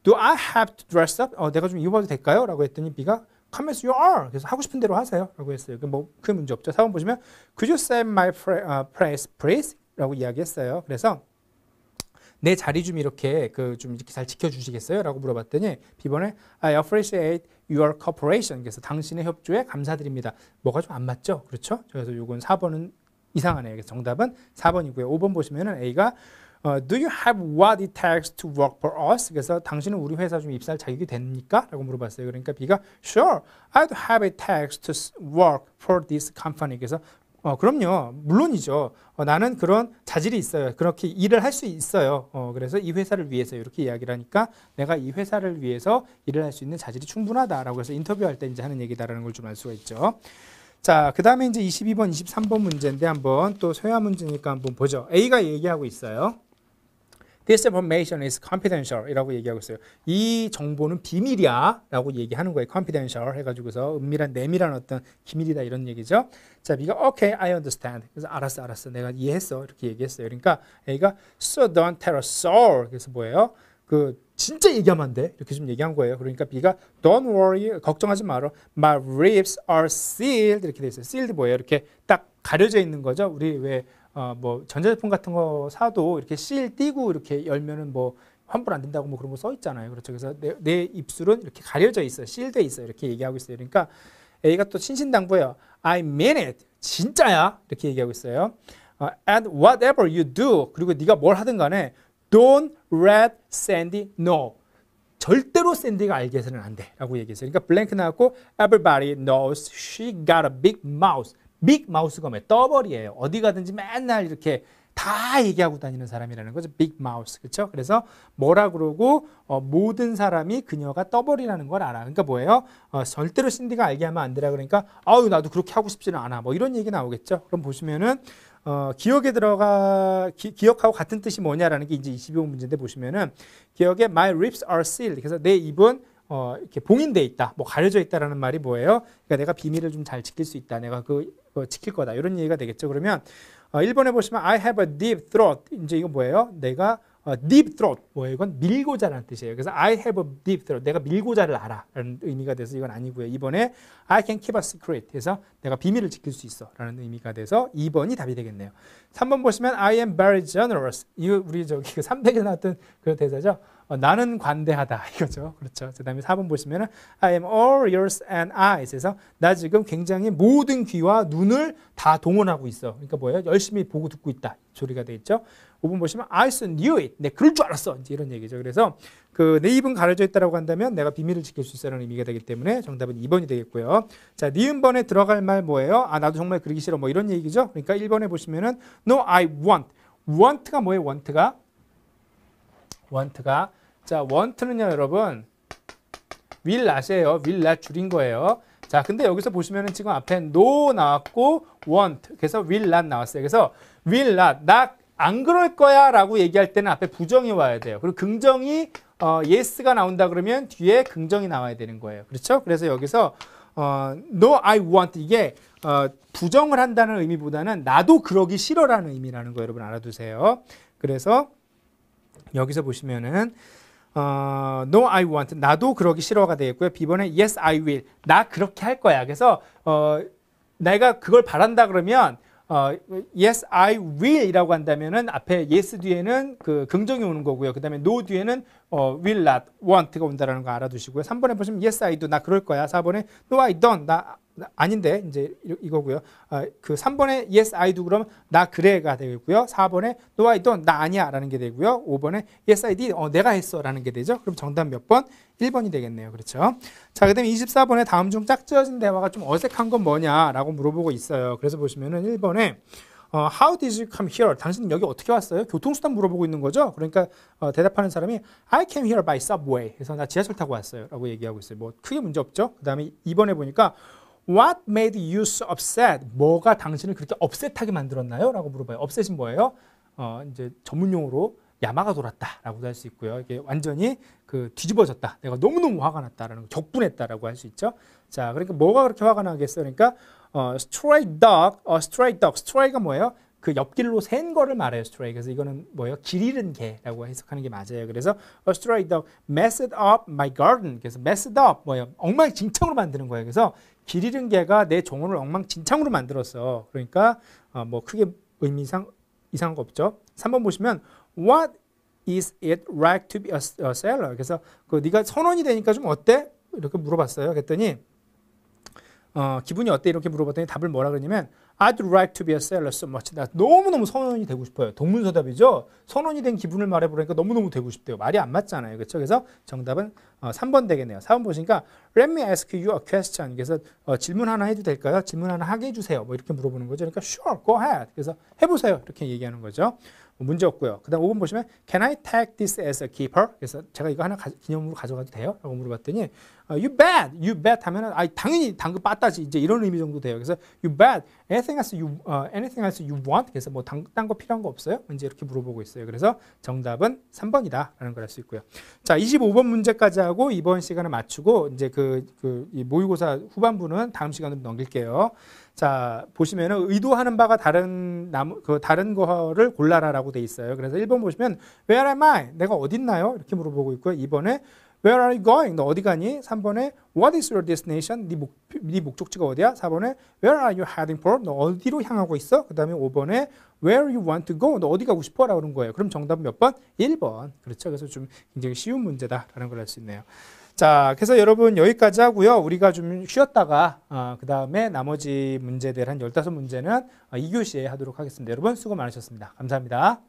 [SPEAKER 1] Do I have to dress up? 내가 좀 입어봐도 될까요? 라고 했더니 B가 Come as you are. 그래서 하고 싶은 대로 하세요. 라고 했어요. 그 문제 없죠. 4번 보시면 Could you save my place, please? 라고 이야기했어요. 그래서 내 자리 좀 이렇게 좀 이렇게 잘 지켜주시겠어요? 라고 물어봤더니 B번에 I appreciate your cooperation. 그래서 당신의 협조에 감사드립니다. 뭐가 좀 안 맞죠? 그렇죠? 그래서 이건 4번은 이상하네요. 그래서 정답은 4번이고요. 5번 보시면은 A가 Do you have what it takes to work for us? 그래서 당신은 우리 회사 좀 입사할 자격이 됩니까? 라고 물어봤어요. 그러니까 B가 Sure, I'd have it takes to work for this company. 그래서 그럼요. 물론이죠. 나는 그런 자질이 있어요. 그렇게 일을 할 수 있어요. 그래서 이 회사를 위해서 이렇게 이야기를 하니까 내가 이 회사를 위해서 일을 할 수 있는 자질이 충분하다라고 해서 인터뷰할 때 이제 하는 얘기다라는 걸 좀 알 수가 있죠. 자, 그 다음에 이제 22번, 23번 문제인데 한번 또 소야 문제니까 한번 보죠. A가 얘기하고 있어요. This information is confidential 이라고 얘기하고 있어요. 이 정보는 비밀이야 라고 얘기하는 거예요. confidential 해가지고서 은밀한 내밀한 어떤 기밀이다 이런 얘기죠. 자, B가 okay, I understand. 그래서 알았어. 내가 이해했어. 이렇게 얘기했어요. 그러니까 A가 so don't tell a soul. 그래서 뭐예요? 진짜 얘기하면 안 돼. 이렇게 좀 얘기한 거예요. 그러니까 B가 don't worry. 걱정하지 마라. My lips are sealed. 이렇게 돼 있어요. sealed 뭐예요? 이렇게 딱 가려져 있는 거죠. 우리 왜 뭐 전자제품 같은 거 사도 이렇게 실 띄고 이렇게 열면은 뭐 환불 안 된다고 뭐 그런 거 써 있잖아요. 그렇죠. 그래서 내 입술은 이렇게 가려져 있어요. 실돼 있어요. 이렇게 얘기하고 있어요. 그러니까 A가 또 신신당부해요. I mean it. 진짜야. 이렇게 얘기하고 있어요. And whatever you do. 그리고 네가 뭘 하든 간에 don't let Sandy know. 절대로 샌디가 알게 해서는 안 돼. 라고 얘기했어요. 그러니까 블랭크 나왔고 everybody knows she got a big mouth. 빅 마우스가 뭐예요? 떠벌이에요. 어디 가든지 맨날 이렇게 다 얘기하고 다니는 사람이라는 거죠. 빅 마우스. 그렇죠? 그래서 뭐라 그러고 모든 사람이 그녀가 떠벌이라는 걸 알아. 그러니까 뭐예요? 절대로 신디가 알게 하면 안 되라 그러니까 아유 나도 그렇게 하고 싶지는 않아. 뭐 이런 얘기 나오겠죠. 그럼 보시면은 기억하고 같은 뜻이 뭐냐라는 게 이제 22번 문제인데 보시면은 기억에 my lips are sealed. 그래서 내 입은 이렇게 봉인돼 있다, 뭐 가려져 있다라는 말이 뭐예요? 그러니까 내가 비밀을 좀 잘 지킬 수 있다, 내가 지킬 거다 이런 얘기가 되겠죠. 그러면 1번에 보시면 I have a deep throat. 이제 이거 뭐예요? 내가 deep throat 뭐예요? 이건 밀고자라는 뜻이에요. 그래서 I have a deep throat. 내가 밀고자를 알아 라는 의미가 돼서 이건 아니고요. 2번에 I can keep a secret. 그래서 내가 비밀을 지킬 수 있어 라는 의미가 돼서 2번이 답이 되겠네요. 3번 보시면 I am very generous. 이거 우리 저기 300에 나왔던 그 대사죠. 나는 관대하다 이거죠. 그렇죠. 그다음에 4번 보시면은 I am all ears and eyes. 그래서 나 지금 굉장히 모든 귀와 눈을 다 동원하고 있어. 그러니까 뭐예요? 열심히 보고 듣고 있다. 소리가 돼 있죠. 5번 보시면 I so knew it. 내 그럴 줄 알았어. 이제 이런 얘기죠. 그래서 그 내 입은 가려져 있다라고 한다면 내가 비밀을 지킬 수 있어라는 의미가 되기 때문에 정답은 2번이 되겠고요. 자, 니은번에 들어갈 말 뭐예요? 아, 나도 정말 그러기 싫어. 뭐 이런 얘기죠. 그러니까 1번에 보시면은 No, I want. want가 뭐예요? want가 자, want는요, 여러분 will not이에요. will not 줄인 거예요. 자, 근데 여기서 보시면은 지금 앞에 no 나왔고 want. 그래서 will not 나왔어요. 그래서 will not 나 안 그럴 거야 라고 얘기할 때는 앞에 부정이 와야 돼요. 그리고 긍정이 yes가 나온다 그러면 뒤에 긍정이 나와야 되는 거예요. 그렇죠? 그래서 여기서 no, I want 이게 부정을 한다는 의미보다는 나도 그러기 싫어라는 의미라는 거 여러분 알아두세요. 그래서 여기서 보시면은 no, I want 나도 그러기 싫어가 되겠고요. B번에 yes, I will 나 그렇게 할 거야. 그래서 내가 그걸 바란다 그러면 yes, I will 이라고 한다면은 앞에 yes 뒤에는 그 긍정이 오는 거고요. 그 다음에 no 뒤에는 will not, want가 온다라는 거 알아두시고요. 3번에 보시면 yes, I do 나 그럴 거야. 4번에 no, I don't 나 아닌데 이제 이거고요. 그 3번에 yes, I do 그러면 나 그래가 되고요. 4번에 no, I don't 나 아니야 라는 게 되고요. 5번에 yes, I did 내가 했어 라는 게 되죠. 그럼 정답 몇 번? 1번이 되겠네요. 그렇죠? 자, 그 다음에 24번에 다음 중 짝지어진 대화가 좀 어색한 건 뭐냐라고 물어보고 있어요. 그래서 보시면은 1번에 How did you come here? 당신은 여기 어떻게 왔어요? 교통수단 물어보고 있는 거죠. 그러니까 대답하는 사람이 I came here by subway. 그래서 나 지하철 타고 왔어요. 라고 얘기하고 있어요. 뭐 크게 문제 없죠. 그 다음에 2번에 보니까 What made you so upset? 뭐가 당신을 그렇게 업셋하게 만들었나요? 라고 물어봐요. 업셋이 뭐예요? 이제 전문용어로 야마가 돌았다라고도 할 수 있고요. 이게 완전히 그 뒤집어졌다. 내가 너무너무 화가 났다라는 거, 격분했다라고 할 수 있죠. 자, 그러니까 뭐가 그렇게 화가 나겠어요? 그러니까 stray dog, stray가 뭐예요? 그 옆길로 샌 거를 말해요. stray. 그래서 이거는 뭐예요? 길 잃은 개라고 해석하는 게 맞아요. 그래서 a stray dog messed up my garden. 그래서 messed up 뭐예요? 엉망진창으로 만드는 거예요. 그래서 길 잃은 개가 내 정원을 엉망진창으로 만들었어. 그러니까 뭐 크게 의미상 이상한 거 없죠. 3번 보시면 What is it like to be a seller? 그래서 그 네가 선원이 되니까 좀 어때? 이렇게 물어봤어요. 그랬더니 기분이 어때? 이렇게 물어봤더니 답을 뭐라 그러냐면 I'd like to be a seller so much. 나 너무너무 선원이 되고 싶어요. 동문서답이죠. 선원이 된 기분을 말해보니까 너무너무 되고 싶대요. 말이 안 맞잖아요. 그렇죠? 그래서 정답은 3번 되겠네요. 4번 보시니까 Let me ask you a question. 그래서 질문 하나 해도 될까요? 질문 하나 하게 해주세요. 뭐 이렇게 물어보는 거죠. 그러니까 Sure, go ahead. 그래서 해보세요. 이렇게 얘기하는 거죠. 문제 없고요. 그 다음 5번 보시면 Can I take this as a keeper? 그래서 제가 이거 하나 기념으로 가져가도 돼요? 라고 물어봤더니 You bet 하면은 당연히 당근 빠따지 이제 이런 의미 정도 돼요. 그래서 You bet anything else you want? 그래서 뭐 딴 거 필요한 거 없어요? 이제 이렇게 물어보고 있어요. 그래서 정답은 3번이다 라는 걸 알 수 있고요. 자, 25번 문제까지 하고 이번 시간을 맞추고 이제 이 모의고사 후반부는 다음 시간으로 넘길게요. 자, 보시면은 의도하는 바가 다른 거를 골라라라고 돼 있어요. 그래서 1번 보시면 Where am I? 내가 어디 있나요? 이렇게 물어보고 있고요. 2번에 Where are you going? 너 어디 가니? 3번에 What is your destination? 네 목적지가 어디야? 4번에 Where are you heading for? 너 어디로 향하고 있어? 그 다음에 5번에 Where you want to go? 너 어디 가고 싶어? 라고 그런 거예요. 그럼 정답은 몇 번? 1번. 그렇죠. 그래서 좀 굉장히 쉬운 문제다라는 걸 알 수 있네요. 자, 그래서 여러분 여기까지 하고요. 우리가 좀 쉬었다가 그 다음에 나머지 문제들 한 15문제는 2교시에 하도록 하겠습니다. 여러분 수고 많으셨습니다. 감사합니다.